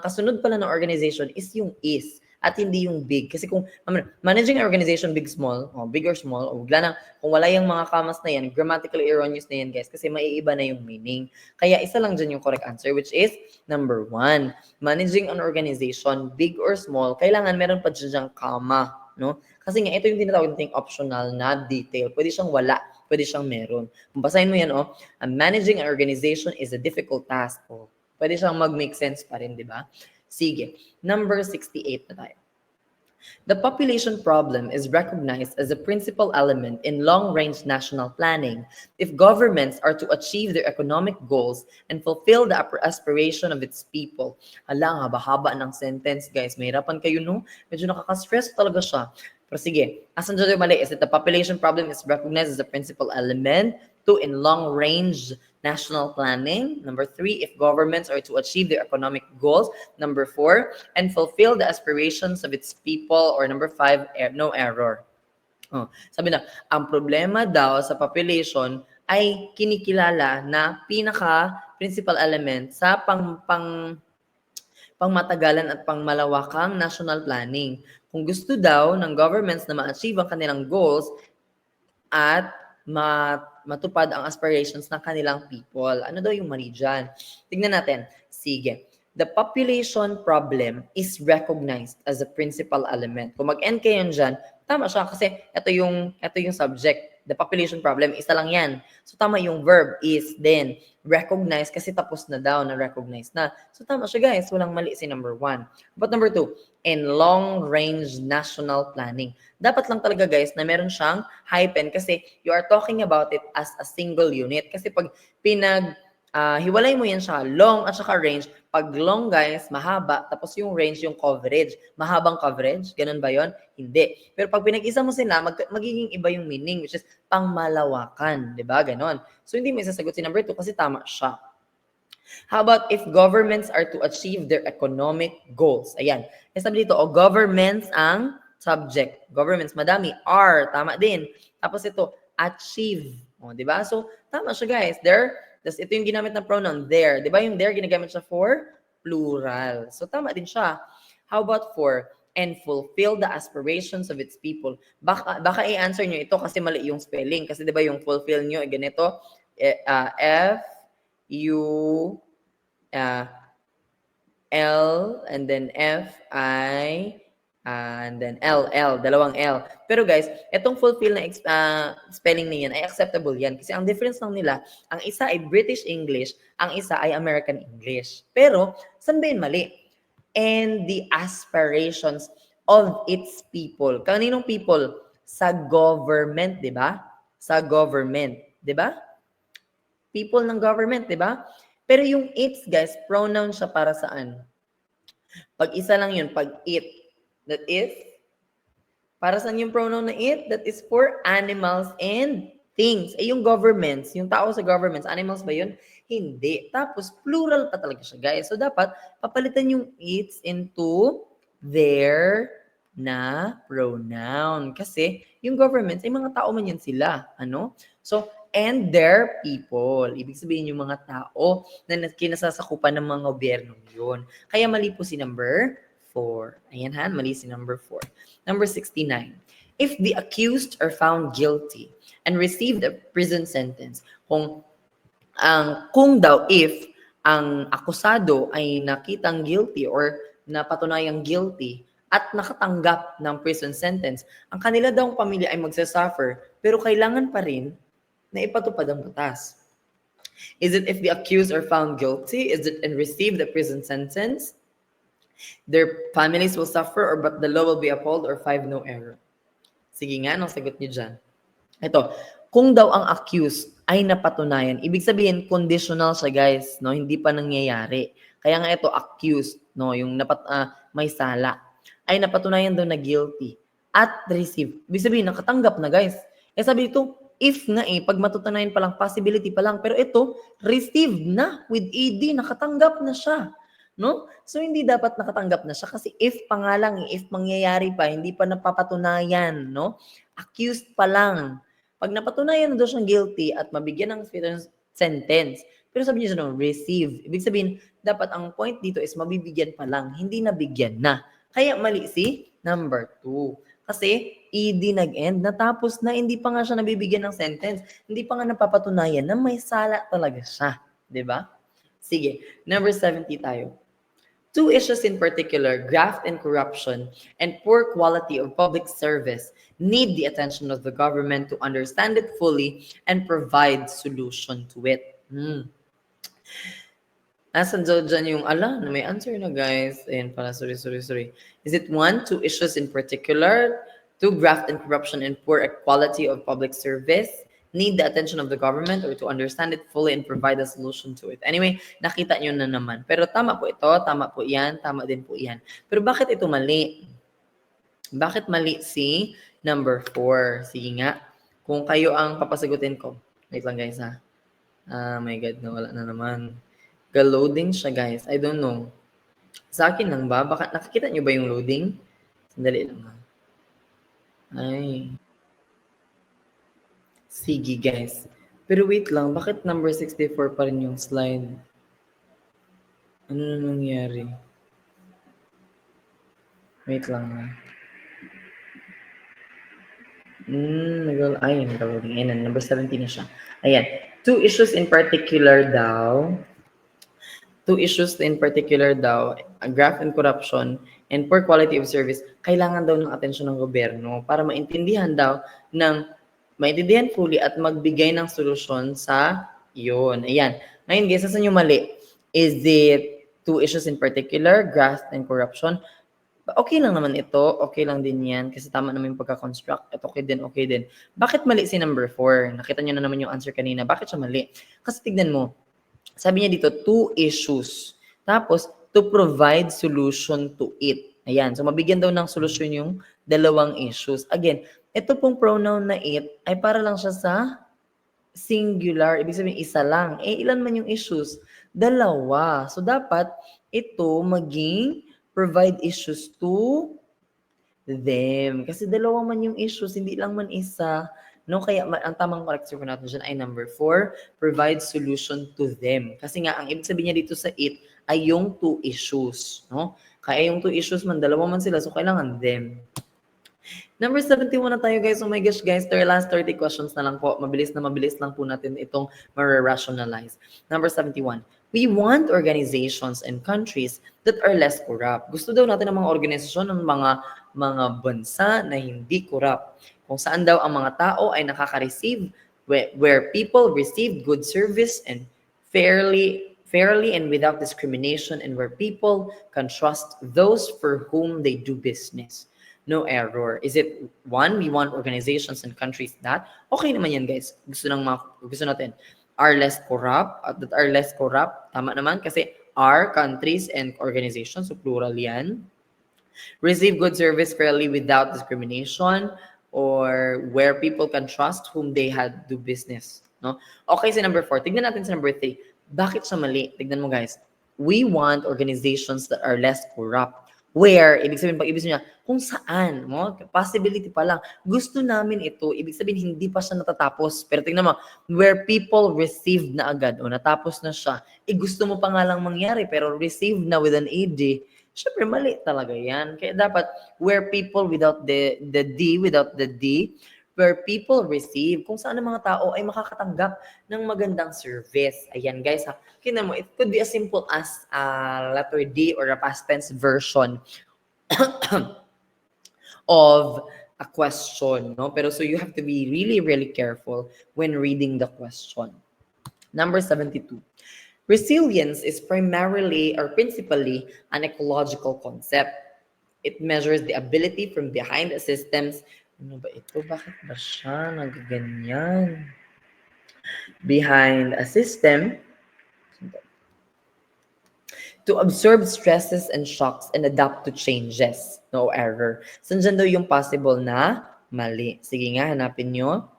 kasunod pala ng organization is yung is at hindi yung big. Kasi kung managing an organization big or small, o wala kung wala yung mga commas na yan, grammatically erroneous na yan guys kasi maiiba na yung meaning. Kaya isa lang dyan yung correct answer which is number 1. Managing an organization, big or small, kailangan meron pa dyan comma. No? Kasi nga, ito yung tinatawag nating optional na detail. Pwede siyang wala, pwede siyang meron. Kung basahin mo yan, managing an organization is a difficult task. Pwede siyang mag-make sense pa rin, di ba? Sige. Number 68 na tayo. The population problem is recognized as a principal element in long-range national planning if governments are to achieve their economic goals and fulfill the aspiration of its people. Hala, haba-haba ng sentence, guys. Mahirapan kayo, no? Medyo nakaka-stress talaga siya. Pero sige, asan dyan yung mali? Is that the population problem is recognized as a principal element? 2, in long-range national planning. Number 3, if governments are to achieve their economic goals. Number 4, and fulfill the aspirations of its people. Or number 5, no error. Sabi na, ang problema daw sa population ay kinikilala na pinaka-principal element sa pangmatagalan at pangmalawakang national planning. Kung gusto daw ng governments na ma-achieve ang kanilang goals at matupad ang aspirations ng kanilang people. Ano daw yung mali dyan? Tignan natin. Sige. The population problem is recognized as a principal element. Kung mag-end kayo dyan, tama siya kasi ito yung subject. The population problem, isa lang yan. So tama yung verb is then recognize kasi tapos na daw na recognize na. So tama siya guys, walang mali si number 1. But number 2, in long-range national planning. Dapat lang talaga guys na meron siyang hyphen kasi you are talking about it as a single unit. Kasi pag hiwalay mo yan siya, long at saka range. Pag long guys, mahaba, tapos yung range, yung coverage. Mahabang coverage, ganun ba yon? Hindi. Pero pag pinag-isa mo sila, magiging iba yung meaning, which is pangmalawakan. Diba? Ganon. So hindi mo isasagot si number 2 kasi tama siya. How about if governments are to achieve their economic goals? Ayan. Sabi dito, governments ang subject. Governments, madami. Are, tama din. Tapos ito, achieve. Diba? So, tama siya guys. Tapos ito yung ginamit na pronoun, there. Diba yung there, ginagamit siya for plural. So, tama din siya. How about for, and fulfill the aspirations of its people? Baka i-answer nyo ito kasi mali yung spelling. Kasi diba yung fulfill nyo, ganito, L, and then F-I, and then L, dalawang L. Pero guys, itong fulfill na spelling na yan ay acceptable yan. Kasi ang difference lang nila, ang isa ay British English, ang isa ay American English. Pero, saan ba yun mali? And the aspirations of its people. Kaninong people? Sa government, di ba? Sa government, di ba? People ng government, di ba? Pero yung its, guys, pronoun siya para saan? Pag isa lang yun, pag it. That is, para saan yung pronoun na it? That is for animals and things. Yung governments, yung tao sa governments, animals ba yun? Hindi. Tapos, plural pa talaga siya, guys. So, dapat, papalitan yung its into their na pronoun. Kasi, yung governments, ay mga tao man yan sila. Ano? So, and their people. Ibig sabihin yung mga tao na kinasasakupan ng mga gobyerno yun. Kaya mali po si number 4. Ayan ha, mali si number 4. Number 69. If the accused are found guilty and received a prison sentence, kung daw if ang akusado ay nakitang guilty or napatunayang guilty at nakatanggap ng prison sentence, ang kanila daw pamilya ay magsasuffer pero kailangan pa rin na ipatupad ang batas. Is it if the accused are found guilty? Is it and receive the prison sentence? Their families will suffer or but the law will be upheld or 5 no error. Sige nga, anong sagot niyo dyan? Ito, kung daw ang accused ay napatunayan, ibig sabihin conditional siya guys, no? Hindi pa nangyayari. Kaya nga ito accused, no, yung may sala ay napatunayan daw na guilty at receive. Ibig sabihin nakatanggap na guys. Eh sabi dito, if nga pag matutunayan pa lang, possibility pa lang, pero ito received na with ED, nakatanggap na siya. No? So hindi dapat nakatanggap na siya kasi if pa nga lang, if mangyayari pa, hindi pa napapatunayan, no? Accused pa lang. Pag napatunayan na daw siyang guilty at mabigyan ng sentence, pero sabi niya no, receive. Ibig sabihin, dapat ang point dito is mabibigyan pa lang, hindi nabigyan na. Kaya mali si number 2. Kasi ED nag-end, natapos na, hindi pa nga siya nabibigyan ng sentence, hindi pa nga napapatunayan na may sala talaga siya. 'Di ba? Sige, number 70 tayo. 2 issues in particular, graft and corruption and poor quality of public service, need the attention of the government to understand it fully and provide solution to it. Asan dyan yung, may answer na guys. Ayan pala, sorry. Is it 1, 2 issues in particular, 2 graft and corruption and poor quality of public service, need the attention of the government or to understand it fully and provide a solution to it. Anyway, nakita nyo na naman. Pero tama po ito, tama po yan, tama din po yan. Pero bakit ito mali? Bakit mali si number 4? Sige nga, kung kayo ang papasagutin ko. Wait lang guys ha. My God, nawala na naman. Loading siya guys. I don't know. Sa akin lang ba? Baka nakikita nyo ba yung loading? Sandali lang ha. Ay. Sige guys. Pero wait lang, bakit number 64 pa rin yung slide? Ano na nangyari? Wait lang ha. Nag-loading. Ayan, number 17 na siya. Ayan. 2 issues in particular daw, graft and corruption and poor quality of service, kailangan daw ng atensyon ng gobyerno para maintindihan fully at magbigay ng solusyon sa iyon. Ayan. Ngayon guys, saan yung mali? Is it 2 issues in particular, graft and corruption? Okay lang naman ito. Okay lang din yan kasi tama naman yung pagka-construct. At okay din. Bakit mali si number 4? Nakita nyo na naman yung answer kanina. Bakit siya mali? Kasi tignan mo. Sabi niya dito, 2 issues. Tapos, to provide solution to it. Ayan. So, mabigyan daw ng solusyon yung dalawang issues. Again, ito pong pronoun na it ay para lang siya sa singular. Ibig sabihin, isa lang. Ilan man yung issues? 2. So, dapat ito maging provide issues to them. Kasi 2 man yung issues, hindi lang man isa. No, kaya ang tamang correct po natin dyan ay number 4, provide solution to them. Kasi nga, ang ibig sabihin niya dito sa it ay yung 2 issues. No? Kaya yung 2 issues man, 2 man sila, so kailangan them. Number 71 na tayo guys. Oh my gosh guys, last 30 questions na lang po. Mabilis lang po natin itong ma-rationalize. Number 71. We want organizations and countries that are less corrupt. Gusto daw natin ng mga organisasyon ng mga bansa na hindi corrupt. Kung saan daw ang mga tao ay nakaka-receive, where people receive good service and fairly and without discrimination, and where people can trust those for whom they do business. No error. Is it 1, we want organizations and countries that, okay naman yan guys, gusto natin, are less corrupt, that are less corrupt, tama naman, kasi are countries and organizations, so plural yan. Receive good service fairly without discrimination, or where people can trust whom they had do business. No? Okay, sa number 4. Tignan natin sa number 3. Bakit siya mali? Tignan mo guys. We want organizations that are less corrupt. Where, ibig sabihin, pag ibig sabihin niya, kung saan, mo, possibility pa lang. Gusto namin ito, ibig sabihin, hindi pa siya natatapos. Pero tingnan mo, where people received na agad, o natapos na siya, gusto mo pa nga lang mangyari, pero received na with an ed, syempre, mali talaga yan. Kaya dapat, where people without the D, where people receive, kung saan ang mga tao ay makakatanggap ng magandang service. Ayan, guys, ha. Kina mo, it could be as simple as letter D or a past tense version of a question, no? Pero so you have to be really, really careful when reading the question. Number 72. Resilience is primarily or principally an ecological concept. It measures the ability from behind the systems. Ano ba ito? Bakit ba siya nagaganyan? Behind a system to absorb stresses and shocks and adapt to changes. No error. Saan daw yung possible na mali? Sige nga, hanapin nyo.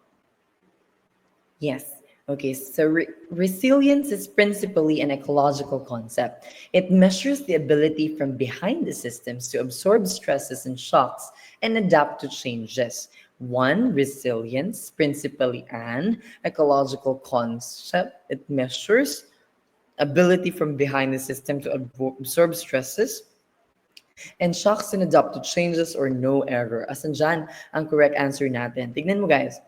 Yes. Okay, so resilience is principally an ecological concept. It measures the ability from behind the systems to absorb stresses and shocks and adapt to changes. One, resilience, principally an ecological concept. It measures ability from behind the system to absorb stresses and shocks and adapt to changes or no error. Asan dyan ang correct answer natin? Tignan mo guys.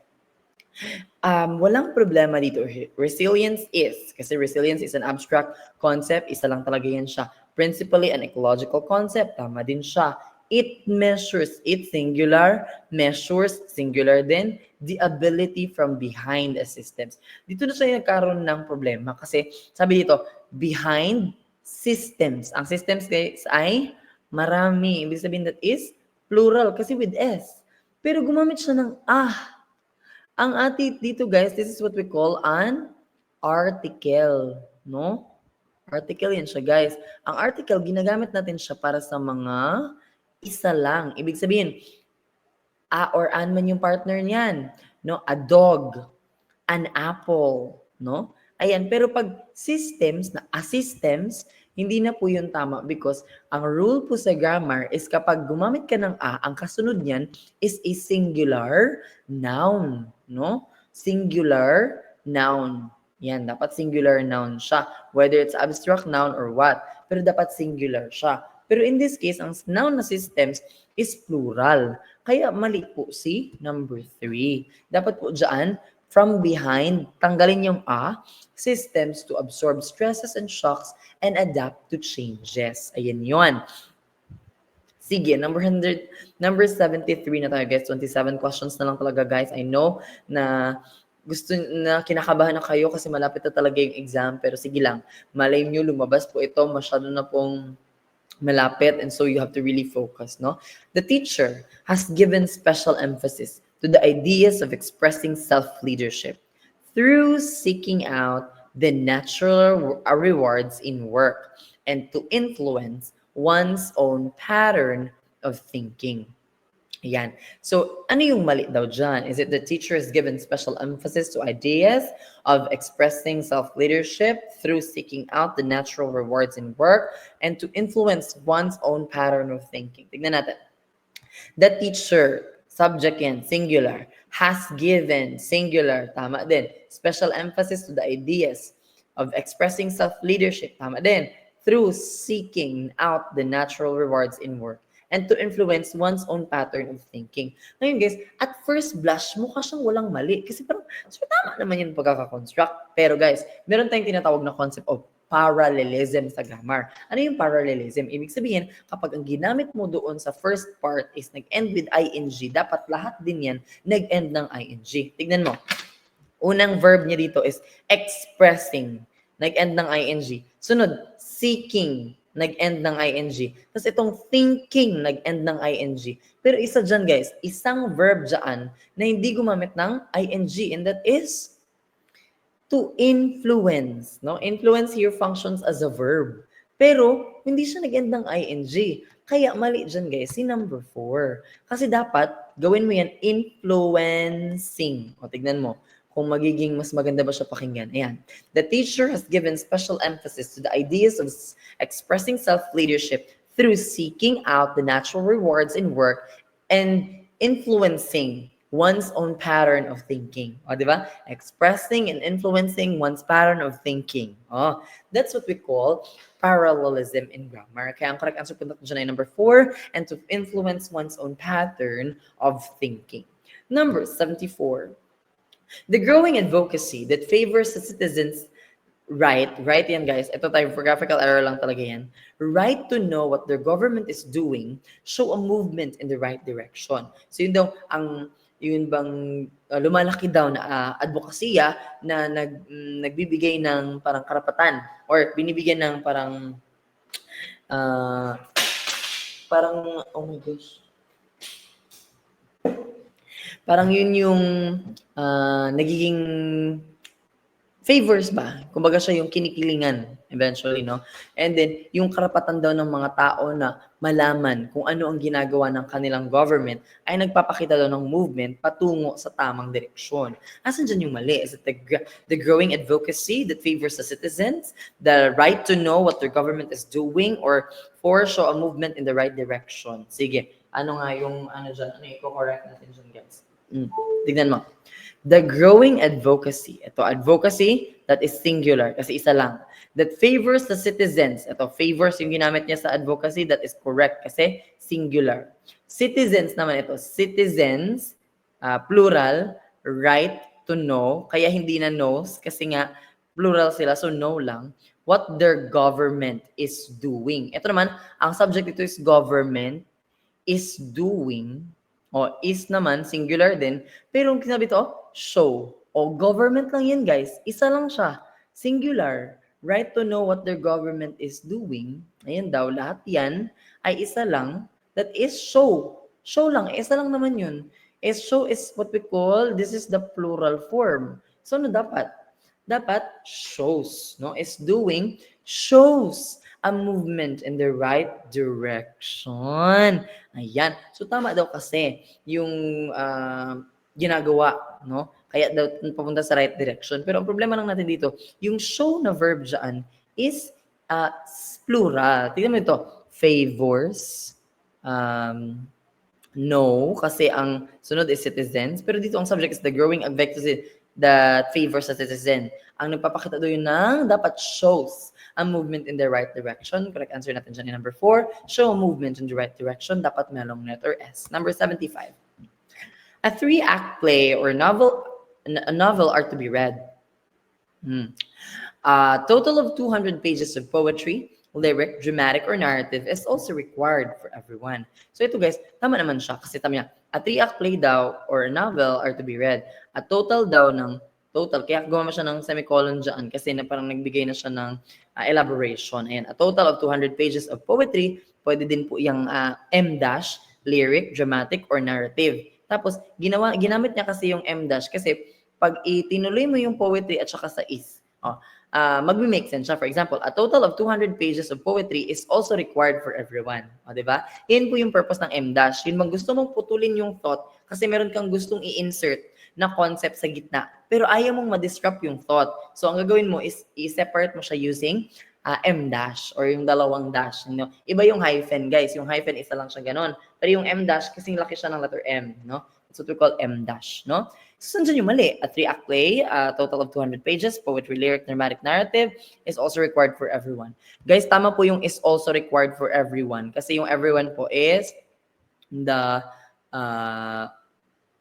Walang problema dito. Resilience kasi resilience is an abstract concept. Isa lang talaga yan siya. Principally an ecological concept. Tama din siya. It measures, it singular, measures, singular din, the ability from behind a systems. Dito na siya nagkaroon ng problema kasi sabi dito, behind systems. Ang systems guys ay marami. Ibig sabihin that is plural kasi with S. Pero gumamit siya ng Ang ati dito guys, this is what we call an article, no? Article yan siya guys. Ang article, ginagamit natin siya para sa mga isa lang. Ibig sabihin, a or an man yung partner niyan, no? A dog, an apple, no? Ayan, pero pag systems, hindi na po yun tama because ang rule po sa grammar is kapag gumamit ka ng a, ang kasunod niyan is a singular noun, no? Singular noun. Yan, dapat singular noun siya. Whether it's abstract noun or what. Pero dapat singular siya. Pero in this case, ang noun na systems is plural. Kaya mali po si number 3. Dapat po dyan, from behind, tanggalin yung a, systems to absorb stresses and shocks and adapt to changes. Ayan yun. Sige, number 73 na tayo guys. 27 questions na lang talaga guys. I know na kinakabahan na kayo kasi malapit na talaga yung exam. Pero sige lang, malay nyo lumabas po ito. Masyado na pong malapit and so you have to really focus, no? The teacher has given special emphasis to the ideas of expressing self-leadership through seeking out the natural rewards in work and to influence one's own pattern of thinking. Ayan. So, ano yung mali daw dyan? Is it the teacher has given special emphasis to ideas of expressing self-leadership through seeking out the natural rewards in work and to influence one's own pattern of thinking? Tignan natin. The teacher, subject yan, singular, has given, singular, tama din. Special emphasis to the ideas of expressing self-leadership, tama din. Through seeking out the natural rewards in work and to influence one's own pattern of thinking. Ngayon guys, at first blush, mukha siyang walang mali. Kasi parang, so tama naman yung pagkakakonstruct. Pero guys, meron tayong tinatawag na concept of parallelism sa grammar. Ano yung parallelism? Ibig sabihin, kapag ang ginamit mo doon sa first part is nag-end with ing, dapat lahat din yan nag-end ng ing. Tignan mo. Unang verb niya dito is expressing. Nag-end ng ing. Sunod, seeking, nag-end ng ing. Tapos itong thinking, nag-end ng ing. Pero isa dyan guys, isang verb dyan na hindi gumamit ng ing and that is to influence. No? Influence here functions as a verb. Pero hindi siya nag-end ng ing. Kaya mali dyan guys, si number 4. Kasi dapat gawin mo yan influencing. O tignan mo kung magiging mas maganda ba siya pakinggan. Ayan. The teacher has given special emphasis to the ideas of expressing self-leadership through seeking out the natural rewards in work and influencing one's own pattern of thinking. O, di ba? Expressing and influencing one's pattern of thinking. Oh, that's what we call parallelism in grammar. Kaya ang correct answer po natin dyan ay number 4, and to influence one's own pattern of thinking. Number 74. The growing advocacy that favors the citizens' right yan guys, ito typographical error lang talaga yan, right to know what their government is doing, show a movement in the right direction. So yun daw, yun bang lumalaki daw na advokasya na nagbibigay ng parang karapatan or binibigyan ng parang oh my gosh, parang yun yung nagiging favors ba? Kumbaga siya yung kinikilingan eventually, no? And then, yung karapatan daw ng mga tao na malaman kung ano ang ginagawa ng kanilang government ay nagpapakita daw ng movement patungo sa tamang direksyon. Asan dyan yung mali? Is it the growing advocacy that favors the citizens, the right to know what their government is doing, or for show a movement in the right direction? Sige, ano nga yung dyan? Ano yung correct natin dyan, guys? Tignan mo. The growing advocacy. Ito, advocacy that is singular kasi isa lang. That favors the citizens. Ito, favors yung ginamit niya sa advocacy, that is correct kasi singular. Citizens naman ito. Citizens, plural, right to know. Kaya hindi na knows kasi nga plural sila, so know lang. What their government is doing. Ito naman, ang subject dito is government is doing. O, is naman, singular din. Pero yung sinabi to, show. O, government lang yan, guys. Isa lang siya. Singular. Right to know what their government is doing. Ayan daw, lahat yan ay isa lang. That is show. Show lang. Isa lang naman yun. Is show is what we call, this is the plural form. So, ano dapat? Dapat shows. No? Is doing, shows a movement in the right direction. Ayan. So, tama daw kasi yung ginagawa, no? Kaya daw papunta sa right direction. Pero ang problema lang natin dito, yung show na verb dyan is plural. Tignan mo ito. Favors. No, kasi ang sunod is citizens. Pero dito ang subject is the growing advocacy that favors the citizen. Ang nagpapakita doon ng dapat shows a movement in the right direction. Correct answer natin dyan number 4. Show a movement in the right direction. Dapat merong letter S. Number 75. A 3-act play or a novel are to be read. A total of 200 pages of poetry, lyric, dramatic, or narrative is also required for everyone. So ito guys, tama naman siya. Kasi tama niya, a 3-act play daw or a novel are to be read. A total daw ng total. Kaya gumawa siya ng semicolon dyan kasi na parang nagbigay na siya ng elaboration. Ayan, a total of 200 pages of poetry. Pwede din po yung M-, lyric, dramatic, or narrative. Tapos, ginamit niya kasi yung M- kasi pag itinuloy mo yung poetry at saka sa is, mag-make sense siya. For example, a total of 200 pages of poetry is also required for everyone. O, diba? Yan po yung purpose ng M-. Yun bang gusto mong putulin yung thought kasi meron kang gustong i-insert na concept sa gitna. Pero ayaw mong ma-disrupt yung thought. So, ang gagawin mo is i-separate mo siya using M- or yung dalawang dash. You know? Iba yung hyphen, guys. Yung hyphen, isa lang siya ganon. Pero yung M- kasing laki siya ng letter M. No? That's what we call M-. No? So, saan yung mali? A 3-act play, a total of 200 pages, poetry, lyric, dramatic, narrative, is also required for everyone. Guys, tama po yung is also required for everyone. Kasi yung everyone po is the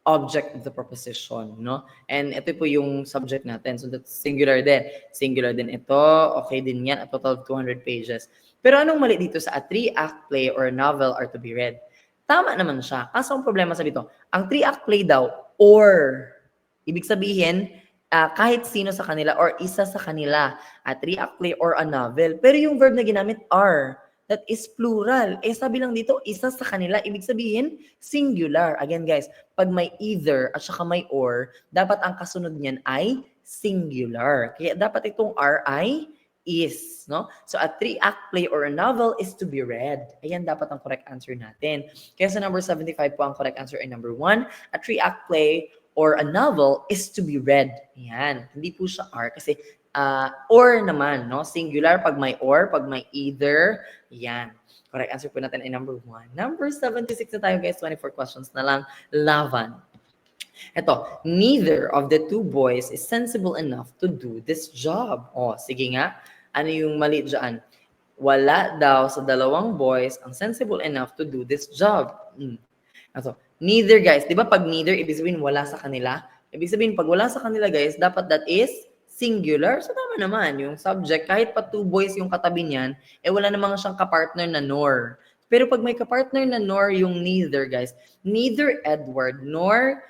object of the proposition, no? And ito po yung subject natin. So that's singular din. Singular din ito. Okay din yan. A total of 200 pages. Pero anong mali dito sa a 3-act play or a novel are to be read? Tama naman siya. Kaso ang problema sa dito, ang 3-act play daw or, ibig sabihin, kahit sino sa kanila or isa sa kanila, a 3-act play or a novel. Pero yung verb na ginamit are, that is plural. Eh sabi lang dito, isa sa kanila. Ibig sabihin, singular. Again guys, pag may either at saka may or, dapat ang kasunod niyan ay singular. Kaya dapat itong are ay is. No? So a 3-act play or a novel is to be read. Ayan dapat ang correct answer natin. Kaya sa number 75 po, ang correct answer ay number 1. A 3-act play or a novel is to be read. Ayan. Hindi po siya are kasi or naman, no? Singular pag may or, pag may either, yan. Correct answer po natin ay number 1. Number 76 na tayo guys, 24 questions na lang. Lavan. Ito, neither of the two boys is sensible enough to do this job. O, sige nga. Ano yung mali dyan? Wala daw sa dalawang boys ang sensible enough to do this job. Ito, neither guys. Di ba pag neither, ibig sabihin wala sa kanila? Ibig sabihin pag wala sa kanila guys, dapat that is singular. So tama naman, yung subject, kahit pa two boys yung katabi niyan, wala namang siyang kapartner na nor. Pero pag may kapartner na nor yung neither guys, neither Edward nor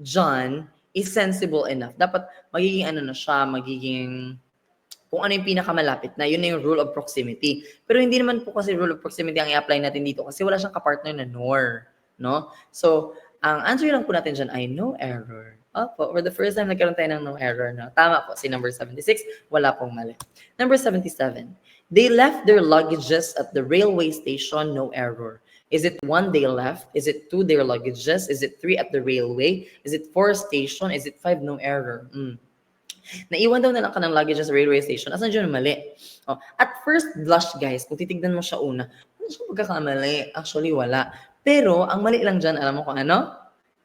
John is sensible enough. Dapat magiging ano na siya, magiging kung ano yung pinakamalapit na, yun na yung rule of proximity. Pero hindi naman po kasi rule of proximity ang i-apply natin dito kasi wala siyang kapartner na nor. No? So, ang answer lang po natin dyan ay no error. Opo, for the first time nagkaroon tayo ng no error. No? Tama po, si number 76, wala pong mali. Number 77, they left their luggages at the railway station, no error. Is it 1 they left? Is it 2 their luggages? Is it 3 at the railway? Is it 4 station? Is it 5 no error? Naiwan daw na lang ka ng luggage sa railway station. Asan dyan mali? At first blush, guys, kung titignan mo siya una, ano siya magkakamali? Actually, wala. Pero, ang mali lang dyan, alam mo kung ano?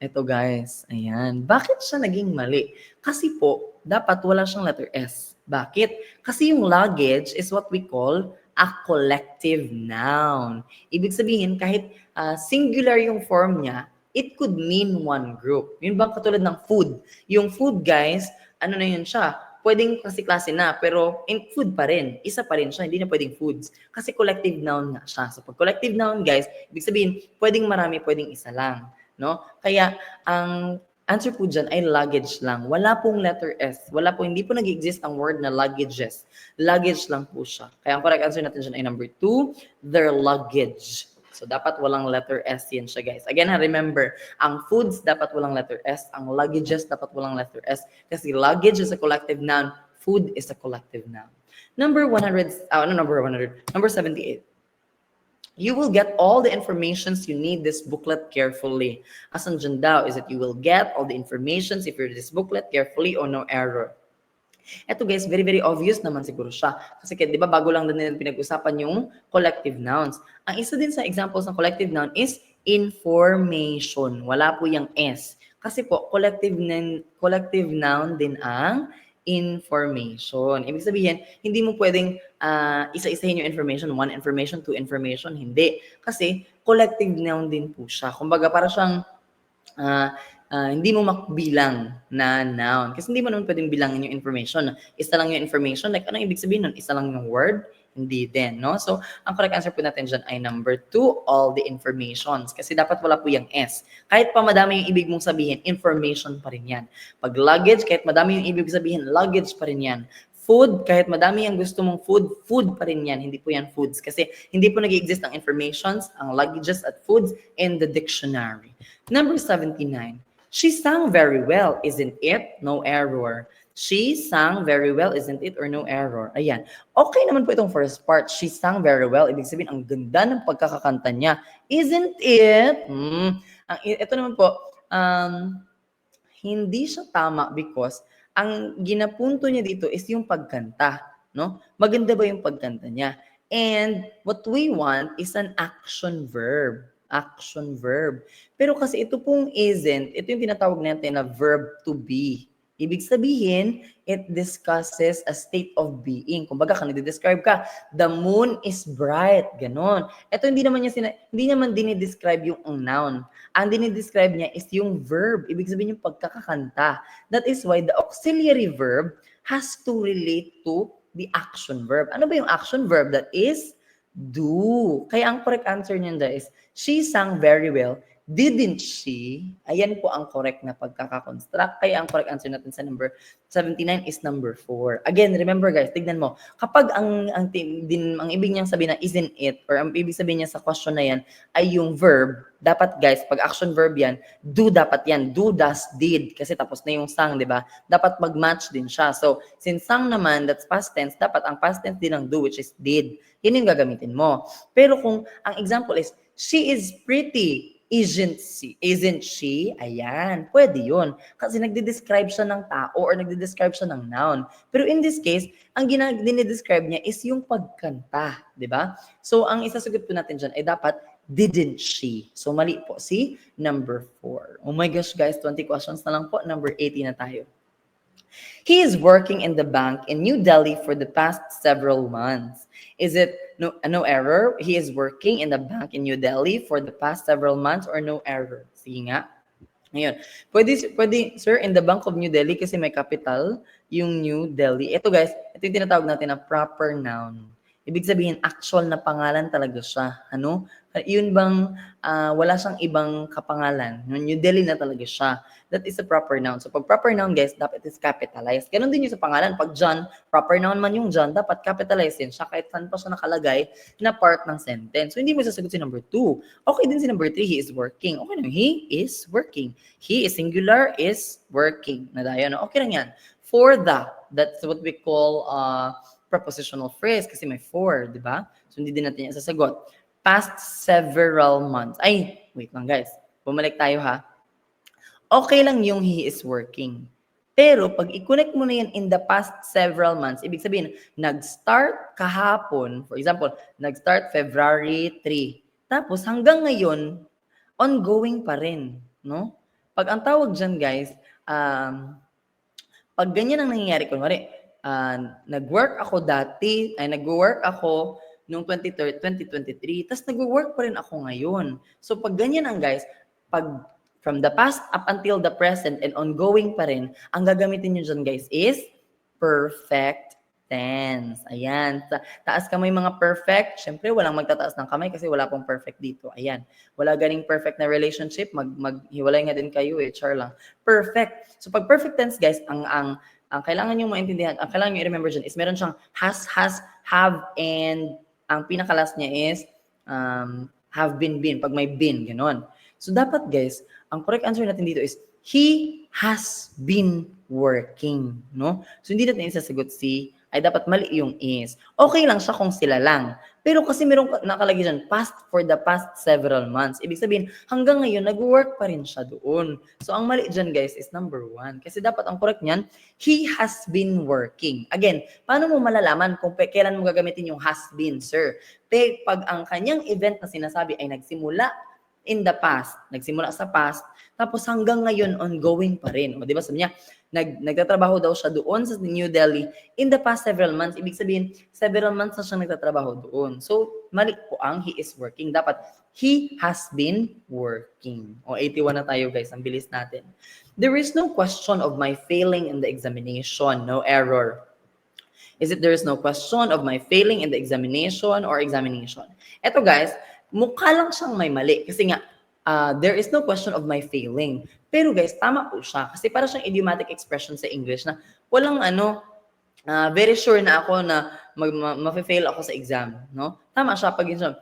Ito, guys. Ayan. Bakit siya naging mali? Kasi po, dapat wala siyang letter S. Bakit? Kasi yung luggage is what we call a collective noun. Ibig sabihin, kahit singular yung form niya, it could mean one group. Yun bang katulad ng food? Yung food, guys, ano na yun siya? Pwedeng kasi klase na, pero in food pa rin. Isa pa rin siya, hindi na pwedeng foods. Kasi collective noun nga siya. So pag collective noun, guys, ibig sabihin, pwedeng marami, pwedeng isa lang. No? Kaya, ang answer po dyan ay luggage lang. Wala pong letter S. Wala po, hindi po nag-exist ang word na luggages. Luggage lang po siya. Kaya ang correct answer natin dyan ay number 2, their luggage. So, dapat walang letter S yan siya, guys. Again, remember, ang foods dapat walang letter S. Ang luggages dapat walang letter S. Kasi luggage is a collective noun. Food is a collective noun. Number 78. You will get all the informations you need this booklet carefully. Asan dyan daw is that you will get all the informations if you read this booklet carefully or no error. Ito guys, very, very obvious naman siguro siya. Kasi di ba bago lang din nila pinag-usapan yung collective nouns. Ang isa din sa examples ng collective noun is information. Wala po yung S. Kasi po, collective noun din ang information. Ibig sabihin, hindi mo pwedeng isa-isahin yung information. 1 information, 2 information. Hindi. Kasi collective noun din po siya. Kumbaga, para siyang hindi mo makbilang na noun. Kasi hindi mo naman pwedeng bilangin yung information. Isa lang yung information. Like, anong ibig sabihin nun? Isa lang yung word? Hindi din, no? So, ang correct answer po natin dyan ay number 2, all the informations. Kasi dapat wala po yung S. Kahit pa madami yung ibig mong sabihin, information pa rin yan. Pag luggage, kahit madami yung ibig sabihin, luggage pa rin yan. Food, kahit madami ang gusto mong food, food pa rin yan. Hindi po yan foods. Kasi hindi po nag-exist ang informations, ang luggages at foods in the dictionary. Number 79. She sang very well, isn't it? No error. She sang very well, isn't it? Or no error. Ayan. Okay naman po itong first part. She sang very well. Ibig sabihin, ang ganda ng pagkakakanta niya. Isn't it? Ito naman po, hindi siya tama because ang ginapunto niya dito is yung pagkanta. No? Maganda ba yung pagkanta niya? And what we want is an action verb. Action verb. Pero kasi ito pong isn't, ito yung tinatawag natin na verb to be. Ibig sabihin, it discusses a state of being. Kumbaga, kung nade-describe ka, the moon is bright, ganon. Ito hindi naman dinidescribe yung noun. Ang dinidescribe niya is yung verb. Ibig sabihin yung pagkakakanta. That is why the auxiliary verb has to relate to the action verb. Ano ba yung action verb? That is do. Kaya ang correct answer niyan guys, she sang very well. Didn't she? Ayan po ang correct na pagkakakonstruct. Kaya ang correct answer natin sa number 79 is number 4. Again, remember guys, tignan mo. Kapag ang ibig niyang sabihin na isn't it, or ang ibig sabihin niya sa question na yan ay yung verb, dapat guys, pag action verb yan, do dapat yan. Do, does, did. Kasi tapos na yung sang, di ba? Dapat mag-match din siya. So, since sang naman, that's past tense, dapat ang past tense din ng do, which is did. Yun yung gagamitin mo. Pero kung ang example is, she is pretty, Isn't she? Ayan, pwede yun. Kasi nagde-describe siya ng tao or nagde-describe siya ng noun. Pero in this case, ang dinidescribe niya is yung pagkanta, di ba? So, ang isasagot po natin dyan ay dapat, didn't she? So, mali po si number 4. Oh my gosh, guys, 20 questions na lang po. Number 80 na tayo. He is working in the bank in New Delhi for the past several months. Is it no error? He is working in the bank in New Delhi for the past several months or no error? Sige nga. Ngayon, pwede, sir, in the Bank of New Delhi kasi may capital, yung New Delhi. Ito guys, ito yung tinatawag natin na proper noun. Ibig sabihin, actual na pangalan talaga siya. Ano? Yun bang wala siyang ibang kapangalan? New Delhi na talaga siya. That is a proper noun. So pag proper noun, guys, dapat is capitalized. Ganon din yung sa pangalan. Pag John, proper noun man yung John, dapat capitalize din siya kahit saan pa siya nakalagay na part ng sentence. So hindi mo sasagot si number 2. Okay din si number 3, he is working. Okay na, he is working. He is singular, is working. Nadayo, no? Okay lang yan. For the, that's what we call prepositional phrase kasi may for, di ba? So hindi din natin yan sasagot. Past several months. Ay, wait lang guys. Bumalik tayo ha. Okay lang yung he is working. Pero pag i-connect mo na yan in the past several months, ibig sabihin, nag-start kahapon, for example, nag-start February 3. Tapos hanggang ngayon, ongoing pa rin, no? Pag ang tawag dyan guys, pag ganyan ang nangyayari, kunwari, nag-work ako noong 2023, tapos nag-work pa rin ako ngayon. So pag ganyan ang guys, pag from the past up until the present and ongoing pa rin, ang gagamitin nyo dyan guys is perfect tense. Ayan. Taas kamay mga perfect. Siyempre, walang magtataas ng kamay kasi wala pong perfect dito. Ayan. Wala ganing perfect na relationship. Maghiwalay nga din kayo eh. Char lang. Perfect. So pag perfect tense guys, ang kailangan nyo maintindihan, ang kailangan nyo i-remember dyan is meron siyang has, have, and ang pinaka-last niya is have been. Pag may been, gano'n. So dapat guys, ang correct answer natin dito is he has been working, no? So hindi natin isasagot si, ay dapat mali yung is. Okay lang siya kung sila lang. Pero kasi merong nakalagay dyan, for the past several months. Ibig sabihin, hanggang ngayon, nag-work pa rin siya doon. So ang mali dyan guys is number 1. Kasi dapat ang correct niyan, he has been working. Again, paano mo malalaman kung kailan mo gagamitin yung has been, sir? Pag ang kanyang event na sinasabi ay nagsimula in the past, nagsimula sa past, tapos hanggang ngayon ongoing pa rin. O, di ba sabi niya, nagtatrabaho daw siya doon sa New Delhi in the past several months. Ibig sabihin, several months na siya nagtatrabaho doon. So, mali po ang he is working. Dapat, he has been working. O, 81 na tayo guys. Ang bilis natin. There is no question of my failing in the examination. No error. There is no question of my failing in the examination or examination. Eto guys, mukha lang siyang may mali. Kasi nga, there is no question of my failing. Pero guys, tama po siya. Kasi para siyang idiomatic expression sa English na walang very sure na ako na ma-fail ako sa exam. No? Tama siya pag yun siya,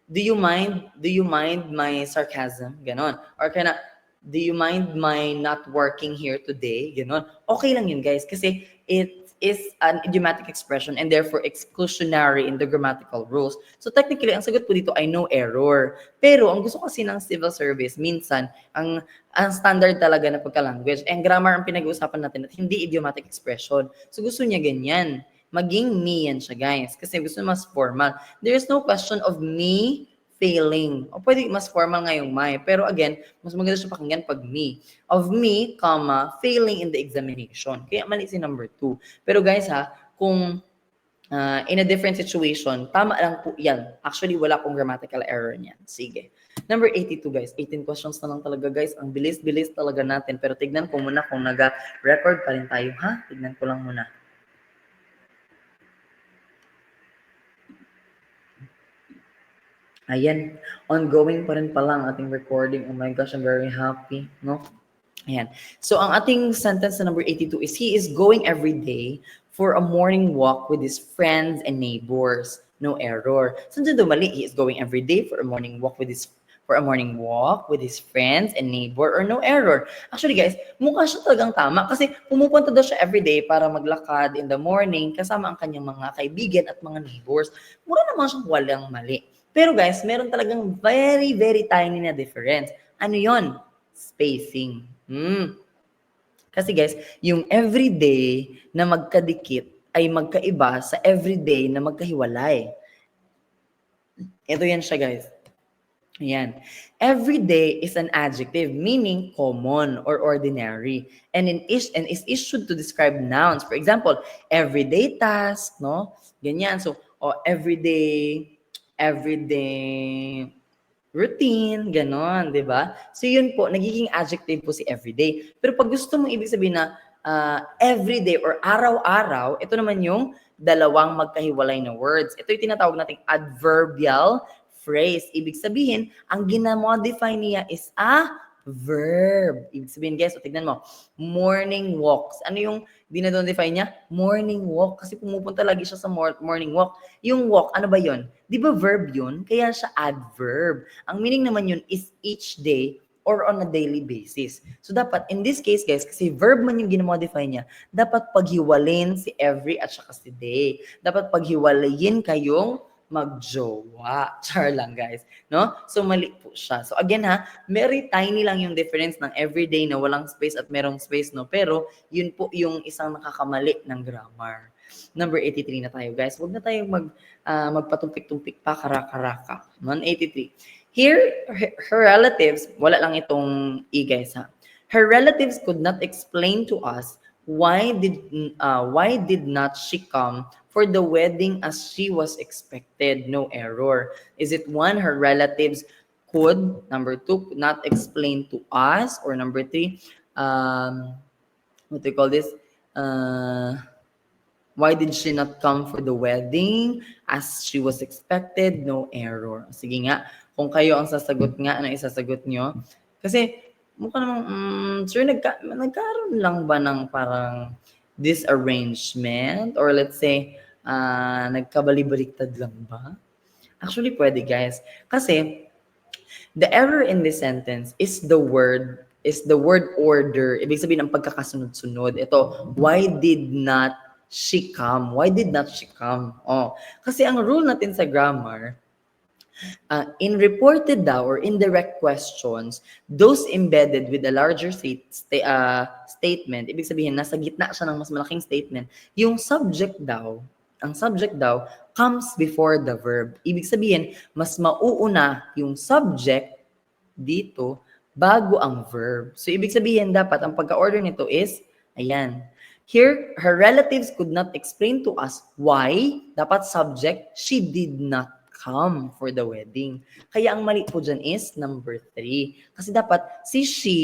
do you mind my sarcasm? Ganon. Or kaya do you mind my not working here today? Ganon. Okay lang yun guys. Kasi it is an idiomatic expression and therefore exclusionary in the grammatical rules. So technically, ang sagot po dito ay no error. Pero ang gusto kasi ng civil service, minsan, ang standard talaga na pagka-language, ang grammar ang pinag-uusapan natin at hindi idiomatic expression. So gusto niya ganyan. Maging me yan siya, guys. Kasi gusto mas formal. There is no question of me failing. O pwede mas formal nga yung my. Pero again, mas maganda siya pakinggan pag me. Of me, comma, failing in the examination. Kaya mali si number 2. Pero guys ha, kung in a different situation, tama lang po yan. Actually, wala pong grammatical error niyan. Sige. Number 82 guys. 18 questions na lang talaga guys. Ang bilis-bilis talaga natin. Pero tignan ko muna kung naga-record pa rin tayo ha. Tignan ko lang muna. Ayan, ongoing pa rin pala ang ating recording. Oh my gosh, I'm very happy, no? Ayan. So, ang ating sentence na number 82 is, he is going every day for a morning walk with his friends and neighbors. No error. Saan dyan mali? He is going every day for a morning walk with his friends and neighbor, or no error. Actually guys, mukha siya talagang tama kasi pumupunta daw siya everyday para maglakad in the morning kasama ang kanyang mga kaibigan at mga neighbors. Mura naman siyang walang mali. Pero guys, meron talagang very, very tiny na difference. Ano yon? Spacing. Kasi guys, yung everyday na magkadikit ay magkaiba sa everyday na magkahiwalay. Ito yan siya guys. Ayan. Everyday is an adjective meaning common or ordinary and is issued to describe nouns. For example, everyday task, no? Ganyan. So, everyday routine, ganon, di ba? So yun po, nagiging adjective po si everyday. Pero pag gusto mong ibig sabihin na everyday or araw-araw, ito naman yung dalawang magkahiwalay na words. Ito yung tinatawag nating adverbial phrase. Ibig sabihin, ang ginamodify niya is a verb. Ibig sabihin, guys, so tignan mo, morning walks. Ano yung dinodify niya? Morning walk. Kasi pumupunta lagi siya sa morning walk. Yung walk, ano ba yun? Di ba verb yun? Kaya siya adverb. Ang meaning naman yun is each day or on a daily basis. So dapat, in this case guys, kasi verb man yung ginamodify niya, dapat paghiwalin si every at saka si day. Dapat paghiwalayin kayong magjowa. Char lang guys. No? So mali po siya. So again ha, very tiny lang yung difference ng everyday na walang space at merong space, no? Pero yun po yung isang nakakamali ng grammar. Number 83 na tayo guys. Huwag na tayong magpatumpik-tumpik pa, karaka-raka. 183. Here, her relatives, wala lang itong E guys ha. Her relatives could not explain to us why did not she come for the wedding as she was expected. No error. Is it one, her relatives could, number two, could not explain to us, or number three, what do you call this? Why did she not come for the wedding as she was expected? No error. Sige nga, kung kayo ang sasagot nga, ano isasagot nyo? Kasi, mukha namang, sir, nagkaroon lang ba ng parang disarrangement? Or let's say, nagkabali-baliktad lang ba? Actually, pwede guys. Kasi, the error in this sentence is the word order. Ibig sabihin ng pagkakasunod-sunod. Ito, why did not she come? Why did not she come? Oh, kasi ang rule natin sa grammar, in reported daw or indirect questions, those embedded with a larger statement, ibig sabihin, nasa gitna siya ng mas malaking statement, yung subject daw, ang subject daw comes before the verb. Ibig sabihin, mas mauuna yung subject dito bago ang verb. So, ibig sabihin, dapat ang pagka-order nito is, ayan, here, her relatives could not explain to us why, dapat subject, she did not come for the wedding. Kaya ang mali po dyan is number 3. Kasi dapat si she,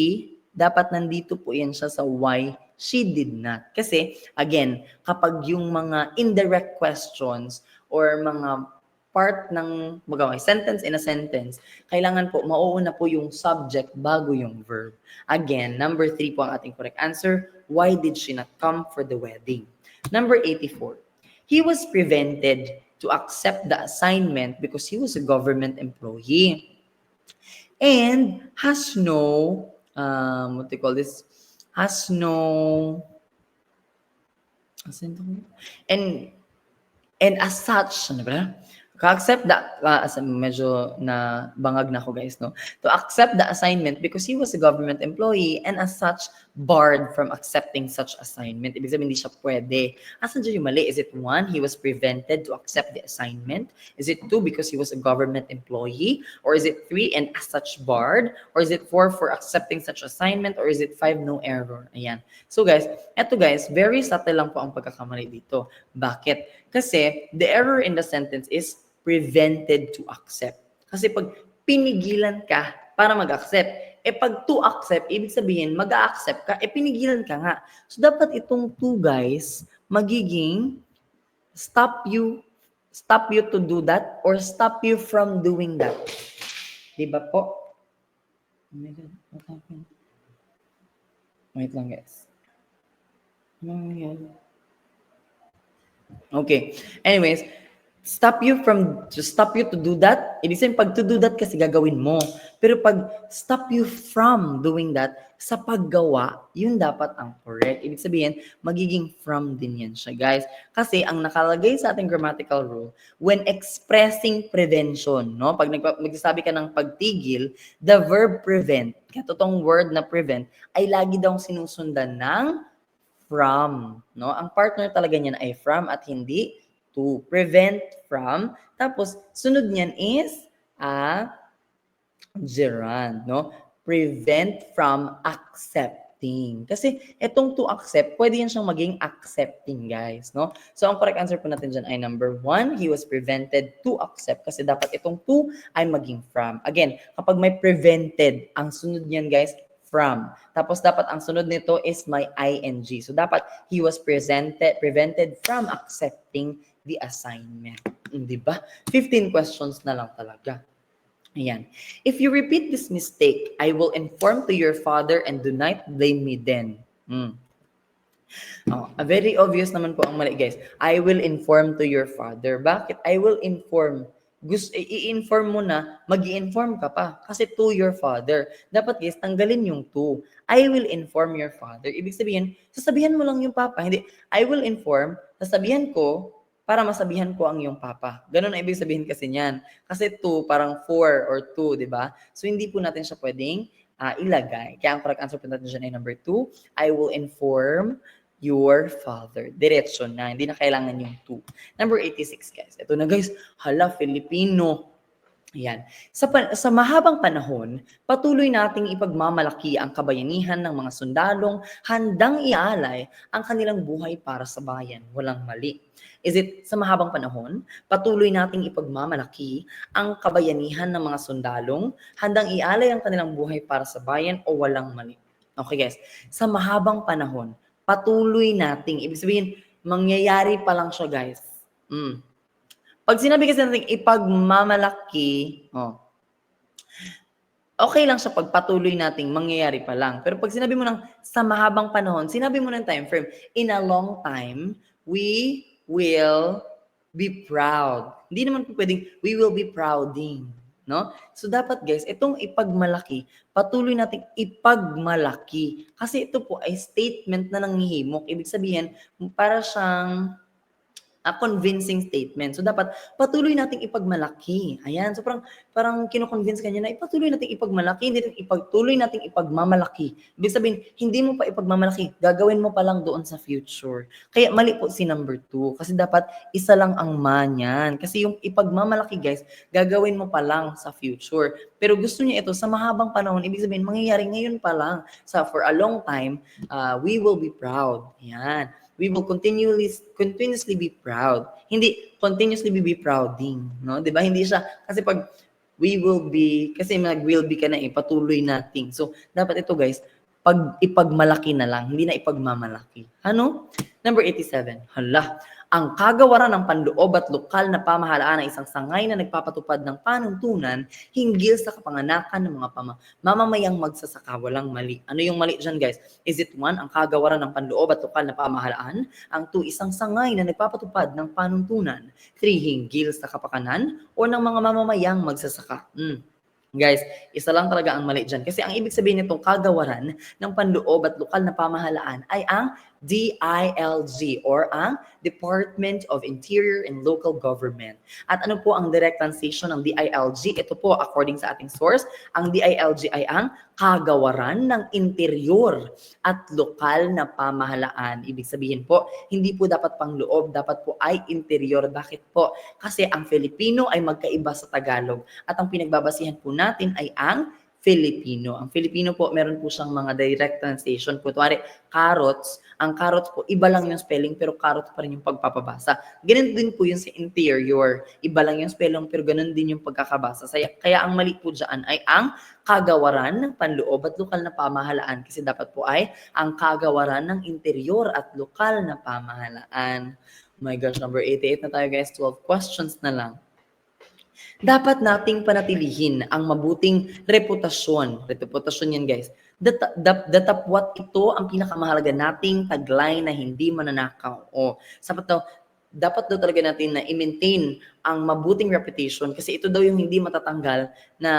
dapat nandito po yan siya sa why she did not. Kasi, again, kapag yung mga indirect questions or mga part ng sentence in a sentence, kailangan po mauuna po yung subject bago yung verb. Again, number 3 po ang ating correct answer. Why did she not come for the wedding? Number 84. He was prevented to accept the assignment because he was a government employee and has no, what do you call this? Has no, and as such, ano ba? To-accept that, medyo na bangag na ako guys, no? To accept the assignment because he was a government employee and as such, barred from accepting such assignment. Ibig sabihin, hindi siya pwede. Asan dyan yung mali? Is it 1, he was prevented to accept the assignment? Is it 2, because he was a government employee? Or is it 3, and as such, barred? Or is it 4, for accepting such assignment? Or is it 5, no error? Ayan. So guys, eto guys, very subtle lang po ang pagkakamali dito. Bakit? Kasi the error in the sentence is prevented to accept. Kasi pag pinigilan ka para mag-accept, pag to accept, ibig sabihin mag-accept ka, pinigilan ka nga. So dapat itong to guys, magiging stop you to do that or stop you from doing that. Diba po? Oh my God, what happened? Wait lang guys. Oh my God. Okay. Anyways, stop you to do that, ibig sabihin pag to do that kasi gagawin mo. Pero pag stop you from doing that, sa paggawa, yun dapat ang correct. Ibig sabihin, magiging from din yan siya, guys. Kasi ang nakalagay sa ating grammatical rule, when expressing prevention, no? Pag magsasabi ka ng pagtigil, the verb prevent, kaya totoong word na prevent, ay lagi daw sinusundan ng from, no? Ang partner talaga niyan ay from at hindi to. Prevent from, tapos sunod niyan is gerund, no? Prevent from accepting. Kasi itong to accept, pwede yan siyang maging accepting, guys, no? So ang correct answer po natin dyan ay number 1, he was prevented to accept kasi dapat itong to ay maging from. Again, kapag may prevented, ang sunod niyan, guys, from. Tapos dapat ang sunod nito is my ing. So dapat he was prevented from accepting the assignment. Di ba? 15 questions na lang talaga. Ayan. If you repeat this mistake, I will inform to your father and do not blame me then. Very obvious naman po ang mali, guys. I will inform to your father. Bakit? I will inform. I-inform mo na, mag-i-inform ka pa. Kasi to your father. Dapat, guys, tanggalin yung to. I will inform your father. Ibig sabihin, sasabihan mo lang yung papa. Hindi, I will inform, sasabihan ko, para masabihan ko ang iyong papa. Ganun ang ibig sabihin kasi niyan. Kasi to, parang for or to, di ba? So, hindi po natin siya pwedeng ilagay. Kaya ang correct answer po natin dyan ay number 2, I will inform your father. Diretso na. Hindi na kailangan yung to. Number 86, guys. Ito na, guys. Hala, Filipino. Ayan. Sa mahabang panahon, patuloy nating ipagmamalaki ang kabayanihan ng mga sundalong handang ialay ang kanilang buhay para sa bayan. Walang mali. Is it sa mahabang panahon, patuloy nating ipagmamalaki ang kabayanihan ng mga sundalong handang ialay ang kanilang buhay para sa bayan o walang mali? Okay, guys. Sa mahabang panahon, patuloy nating, ibig sabihin, mangyayari pa lang siya, guys. Pag sinabi kasi natin ipagmamalaki, okay lang siya pag patuloy nating mangyayari pa lang. Pero pag sinabi mo ng sa mahabang panahon, sinabi mo ng time frame, in a long time, we will be proud. Hindi naman po pwedeng we will be prouding. No? So dapat, guys, itong ipagmalaki, patuloy nating ipagmalaki. Kasi ito po ay statement na nanghihimok. Ibig sabihin, para siyang a convincing statement. So dapat patuloy nating ipagmalaki. Ayan, so parang kino-convince kanya na ipatuloy nating ipagmalaki, hindi natin ipagtuloy nating ipagmamalaki. Ibig sabihin, hindi mo pa ipagmamalaki, gagawin mo pa lang doon sa future. Kaya mali po si number 2 kasi dapat isa lang ang manyan. Kasi yung ipagmamalaki, guys, gagawin mo pa lang sa future. Pero gusto niya ito sa mahabang panahon, ibig sabihin mangyayari ngayon pa lang. So for a long time, we will be proud. Ayan. We will continuously be proud. Hindi continuously be prouding, no? 'Di ba? Hindi siya kasi pag we will be kasi will be ka na patuloy nating. So dapat ito, guys, pag ipagmalaki na lang, hindi na ipagmamalaki. Ano? Number 87. Hala, ang kagawaran ng panloob at lokal na pamahalaan ay isang sangay na nagpapatupad ng panuntunan hinggil sa kapanganakan ng mga mamamayang magsasaka. Walang mali. Ano yung mali dyan, guys? Is it 1, ang kagawaran ng panloob at lokal na pamahalaan? Ang 2, isang sangay na nagpapatupad ng panuntunan? 3, hinggil sa kapakanan o ng mga mamamayang magsasaka? Guys, isa lang talaga ang mali dyan. Kasi ang ibig sabihin nitong kagawaran ng panloob at lokal na pamahalaan ay ang DILG or ang Department of Interior and Local Government. At ano po ang direct translation ng DILG? Ito po, according sa ating source, ang DILG ay ang kagawaran ng interior at lokal na pamahalaan. Ibig sabihin po, hindi po dapat pangloob, dapat po ay interior. Bakit po? Kasi ang Filipino ay magkaiba sa Tagalog at ang pinagbabasihan po natin ay ang Filipino. Ang Filipino po, meron po siyang mga direct translation. Kunwari, carrots. Ang carrots po, iba lang yung spelling pero carrot pa rin yung pagpapabasa. Ganun din po yung sa interior. Iba lang yung spelling pero ganun din yung pagkakabasa. Kaya ang mali po dyan ay ang kagawaran ng panloob at lokal na pamahalaan. Kasi dapat po ay ang kagawaran ng interior at lokal na pamahalaan. Oh my gosh, number 88 na tayo, guys. 12 questions na lang. Dapat nating panatilihin ang mabuting reputasyon. Reputasyon yan, guys. Datapwat ito ang pinakamahalaga nating taglay na hindi mananakaw. Sapat daw, dapat daw talaga natin na i-maintain ang mabuting reputation kasi ito daw yung hindi matatanggal na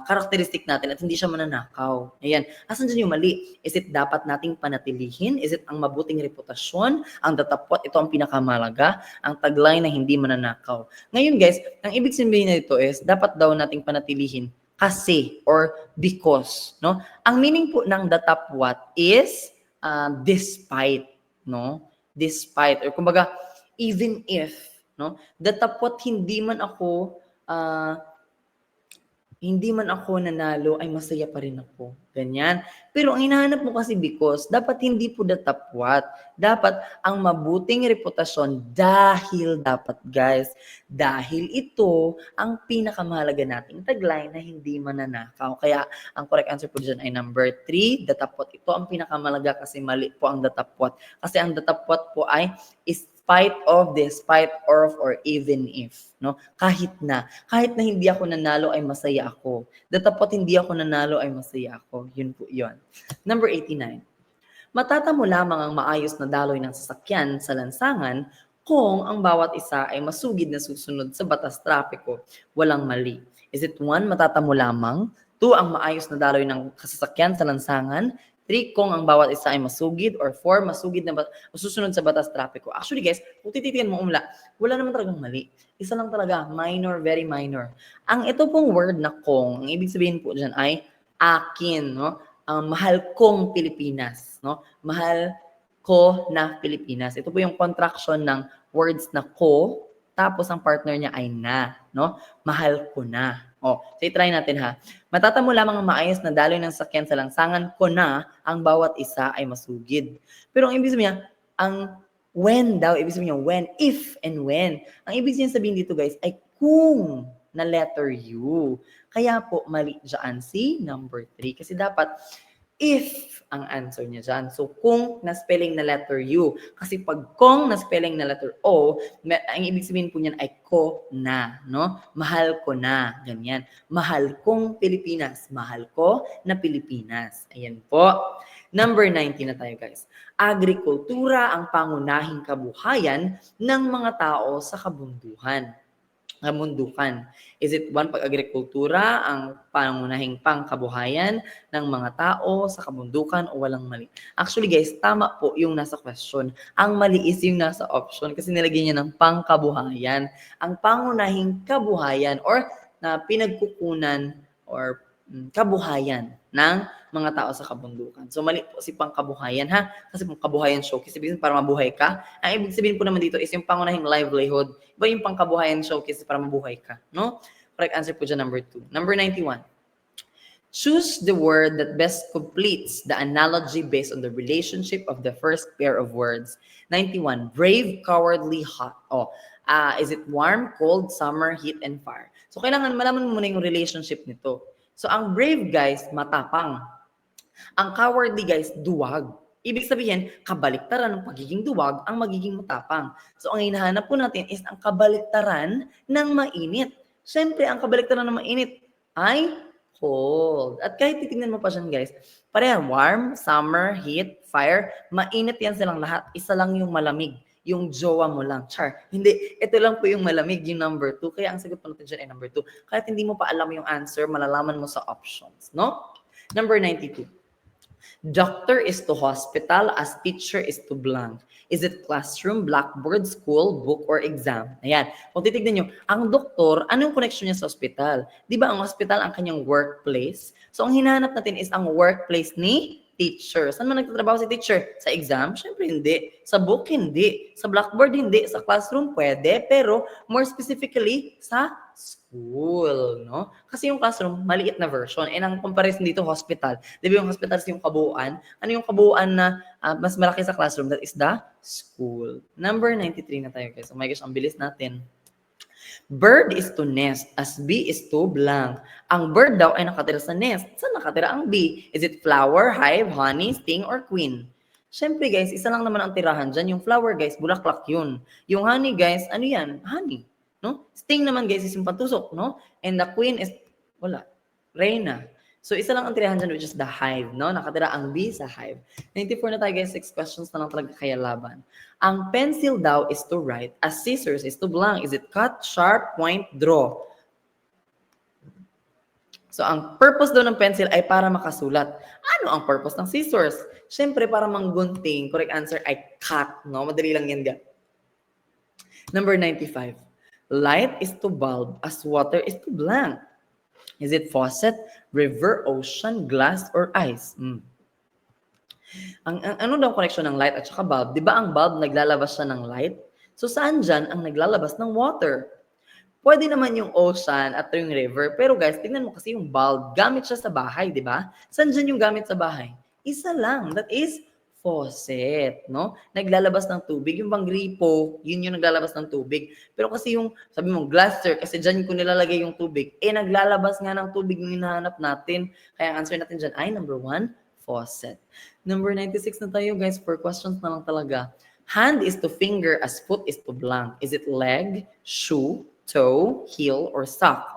characteristic natin at hindi siya mananakaw. Ayan. Asan dyan yung mali? Is it dapat nating panatilihin? Is it ang mabuting reputasyon? Ang datapwat, ito ang pinakamalaga? Ang taglay na hindi mananakaw. Ngayon guys, ang ibig sabihin nito is dapat daw nating panatilihin kasi or because, no? Ang meaning po ng datapwat is despite, no? Despite or kumbaga even if, no? Datapwat hindi man ako nanalo ay masaya pa rin ako. Ganyan. Pero ang hinahanap mo kasi because, dapat hindi po datapwat. Dapat ang mabuting reputasyon dapat guys, dahil ito ang pinakamahalaga nating tagline na hindi mananakaw. Kaya ang correct answer po dyan ay number 3, datapwat. Ito ang pinakamahalaga kasi mali po ang datapwat. Kasi ang datapwat po ay spite of, despite of, or even if, no? Kahit na hindi ako nanalo ay masaya ako. Datapwat hindi ako nanalo ay masaya ako. Yun po yun. Number 89. Matatamo lamang ang maayos na daloy ng sasakyan sa lansangan kung ang bawat isa ay masugid na susunod sa batas trapiko. Walang mali. Is it 1, matatamo lamang? 2, ang maayos na daloy ng sasakyan sa lansangan? 3, kung ang bawat isa ay masugid, or 4, masugid na susunod sa batas trapiko. Actually guys, kung tititigan mo wala naman talagang mali. Isa lang talaga, minor, very minor. Ang ito pong word na kung, ang ibig sabihin po dyan ay akin, no? Mahal kong Pilipinas, no? Mahal ko na Pilipinas. Ito po yung contraction ng words na ko, tapos ang partner niya ay na, no? Mahal ko na. So try natin ha. Matatamo lamang ang maayos na daloy ng sakyan sa lansangan ko na ang bawat isa ay masugid. Pero ang ibig sabihin niya, ang when daw, ibig sabihin niya when, if and when. Ang ibig sabihin dito guys ay kung na letter U. Kaya po mali dyan si number 3 kasi dapat if ang answer niya dyan. So, kung na spelling na letter U. Kasi pag kung na spelling na letter O, ang ibig sabihin po niyan ay ko na, no? Mahal ko na, ganyan. Mahal kong Pilipinas. Mahal ko na Pilipinas. Ayan po. Number 19 na tayo, guys. Agrikultura ang pangunahing kabuhayan ng mga tao sa kabundukan. Is it 1, pag-agrikultura ang pangunahing pangkabuhayan ng mga tao sa kabundukan o walang mali? Actually guys, tama po yung nasa question. Ang mali is yung nasa option kasi nilagyan niya ng pangkabuhayan. Ang pangunahing kabuhayan or na pinagkukunan or kabuhayan ng mga tao sa kabundukan. So mali po si pangkabuhayan ha, kasi pangkabuhayan showcase, ibig sabihin para mabuhay ka. Ang ibig sabihin po naman dito is yung pangunahing livelihood. Iba yung pangkabuhayan showcase para mabuhay ka, no? Correct answer po dyan number 2. Number 91. Choose the word that best completes the analogy based on the relationship of the first pair of words. 91. Brave, cowardly, hot. Is it warm, cold, summer, heat, and fire? So kailangan malaman mo muna yung relationship nito. So ang brave guys, matapang. Ang cowardly guys, duwag. Ibig sabihin, kabaliktaran ng pagiging duwag ang magiging matapang. So ang hinahanap po natin is ang kabaliktaran ng mainit. Siyempre, ang kabaliktaran ng mainit ay cold. At kahit titingnan mo pa siya guys, pareha warm, summer, heat, fire, mainit yan silang lahat. Isa lang yung malamig. Yung jowa mo lang. Char. Hindi, ito lang po yung malamig, yung number 2. Kaya ang sagot po natin dyan ay number 2. Kahit hindi mo pa alam yung answer, malalaman mo sa options, no? Number 92. Doctor is to hospital as teacher is to blank. Is it classroom, blackboard, school, book, or exam? Ayan. Kung titignan nyo, ang doktor, anong connection niya sa hospital? Di ba ang hospital ang kanyang workplace? So ang hinahanap natin is ang workplace ni teacher. Saan man nagtatrabaho si teacher? Sa exam? Siyempre hindi. Sa book, hindi. Sa blackboard, hindi. Sa classroom, pwede. Pero more specifically, sa school, no? Kasi yung classroom, maliit na version. And ang comparison dito, hospital. Di ba yung hospital is yung kabuuan? Ano yung kabuuan na mas malaki sa classroom? That is the school. Number 93 na tayo, guys. Oh my gosh, ang bilis natin. Bird is to nest, as bee is to blank. Ang bird daw ay nakatira sa nest. Saan nakatira ang bee? Is it flower, hive, honey, sting, or queen? Siyempre guys, isa lang naman ang tirahan dyan. Yung flower guys, bulaklak yun. Yung honey guys, ano yan? Honey. No? Sting naman guys is yung patusok, no? And the queen is, wala, reyna. So, isa lang ang tirahan dyan, which is the hive, no? Nakatira ang bee sa hive. 94 na tayo, guys. 6 questions na lang talaga kaya laban. Ang pencil daw is to write, as scissors is to blank. Is it cut, sharp, point, draw? So, ang purpose daw ng pencil ay para makasulat. Ano ang purpose ng scissors? Siyempre, para manggunting. Correct answer ay cut, no? Madali lang yan, ga. Number 95. Light is to bulb as water is to blank. Is it faucet, river, ocean, glass, or ice? Ano daw connection ng light at saka bulb? Di ba ang bulb naglalabas siya ng light? So, saan dyan ang naglalabas ng water? Pwede naman yung ocean at yung river. Pero guys, tingnan mo kasi yung bulb. Gamit siya sa bahay, di ba? Saan dyan yung gamit sa bahay? Isa lang. That is faucet, no? Naglalabas ng tubig. Yung bang gripo, yun yung naglalabas ng tubig. Pero kasi yung, sabi mo, glasser, kasi dyan ko nilalagay yung tubig, naglalabas nga ng tubig yung hinahanap natin. Kaya ang answer natin dyan ay number 1, faucet. Number 96 na tayo, guys. 4 questions na lang talaga. Hand is to finger as foot is to blank. Is it leg, shoe, toe, heel, or sock?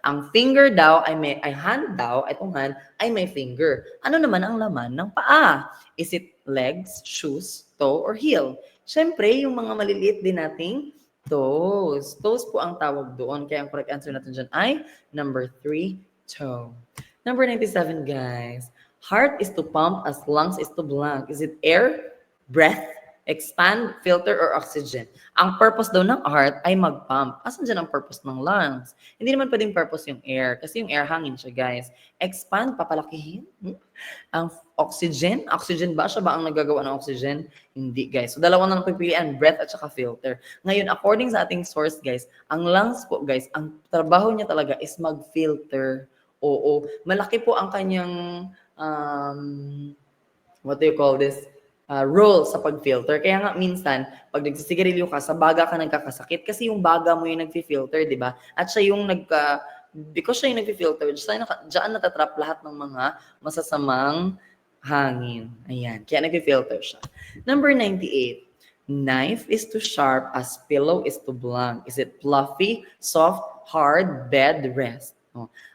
Ang finger daw ay hand daw, itong hand ay may finger. Ano naman ang laman ng paa? Is it legs, shoes, toe, or heel? Siyempre, yung mga maliliit din nating toes. Toes po ang tawag doon. Kaya ang correct answer natin dyan ay number 3, toe. Number 97, guys. Heart is to pump as lungs is to blank. Is it air, breath, expand, filter, or oxygen? Ang purpose daw ng heart ay mag-pump. Asan dyan ang purpose ng lungs? Hindi naman pwedeng purpose yung air. Kasi yung air hangin siya, guys. Expand, papalakihin. Ang oxygen ba? Siya ba ang nagagawa ng oxygen? Hindi, guys. So, dalawa na lang pipilian, breath at saka filter. Ngayon, according sa ating source, guys, ang lungs po, guys, ang trabaho niya talaga is mag-filter. Oo. Malaki po ang kanyang what do you call this? Role sa pag-filter. Kaya nga minsan, pag nagsisigarilyo ka, sa baga ka nagkakasakit kasi yung baga mo yung nag-filter, di ba? At siya yung because siya yung nag-filter, dyan natatrap lahat ng mga masasamang hangin. Ayan. Kaya nag-filter siya. Number 98. Knife is to sharp as pillow is to blank. Is it fluffy, soft, hard, bed, rest?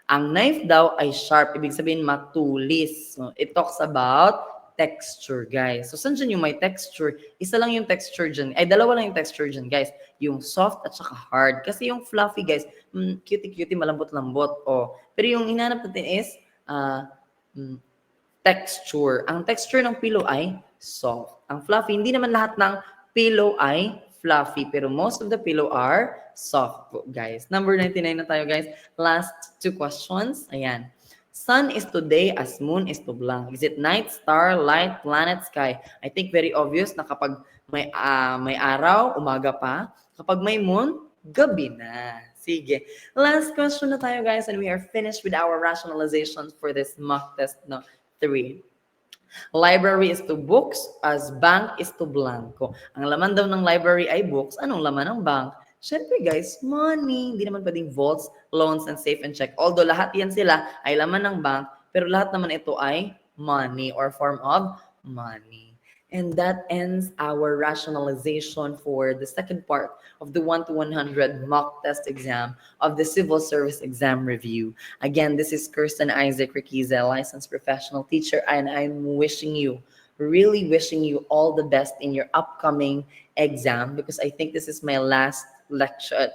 Ang knife daw ay sharp, ibig sabihin matulis. So, it talks about texture, guys. So, saan dyan yung may texture? Isa lang yung texture dyan. Ay, dalawa lang yung texture dyan, guys. Yung soft at saka hard. Kasi yung fluffy, guys, cutie-cutie, malambot-lambot. Pero yung hinanap natin is texture. Ang texture ng pillow ay soft. Ang fluffy, hindi naman lahat ng pillow ay fluffy, pero most of the pillow are soft, guys. Number 99 na tayo, guys. Last 2 questions. Ayan. Sun is to day as moon is to blank. Is it night, star, light, planet, sky? I think very obvious na kapag may araw, umaga pa. Kapag may moon, gabi na. Sige. Last question na tayo, guys, and we are finished with our rationalizations for this mock test 3. Library is to books as bank is to blanco. Ang laman daw ng library ay books. Anong laman ng bank? Siyempre guys, money. Hindi naman pwedeng vaults, loans, and safe and check. Although lahat yan sila ay laman ng bank, pero lahat naman ito ay money or form of money. And that ends our rationalization for the second part of the 1 to 100 mock test exam of the Civil Service Exam Review. Again, this is Kirsten Isaac Riquiza, licensed professional teacher, and I'm really wishing you all the best in your upcoming exam because I think this is my last lecture,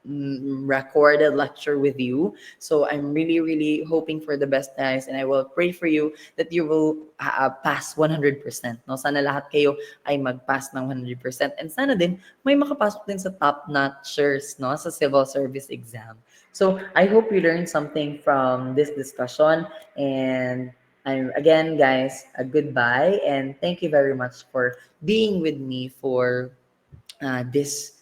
recorded lecture with you. So I'm really hoping for the best, guys, and I will pray for you that you will pass 100%. No? Sana lahat kayo ay mag-pass ng 100%, and sana din may makapasok din sa top-notchers, no, sa civil service exam. So I hope you learned something from this discussion, and again, guys, a goodbye, and thank you very much for being with me for this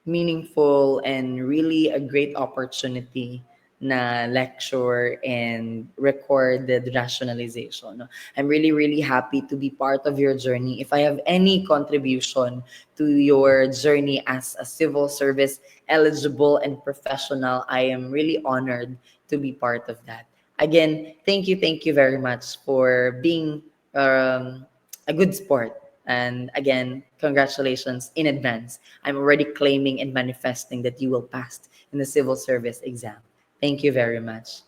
meaningful and really a great opportunity na lecture and recorded rationalization. No? I'm really happy to be part of your journey. If I have any contribution to your journey as a civil service eligible and professional, I am really honored to be part of that. Again, thank you very much for being a good sport. And again, congratulations in advance. I'm already claiming and manifesting that you will pass in the civil service exam. Thank you very much.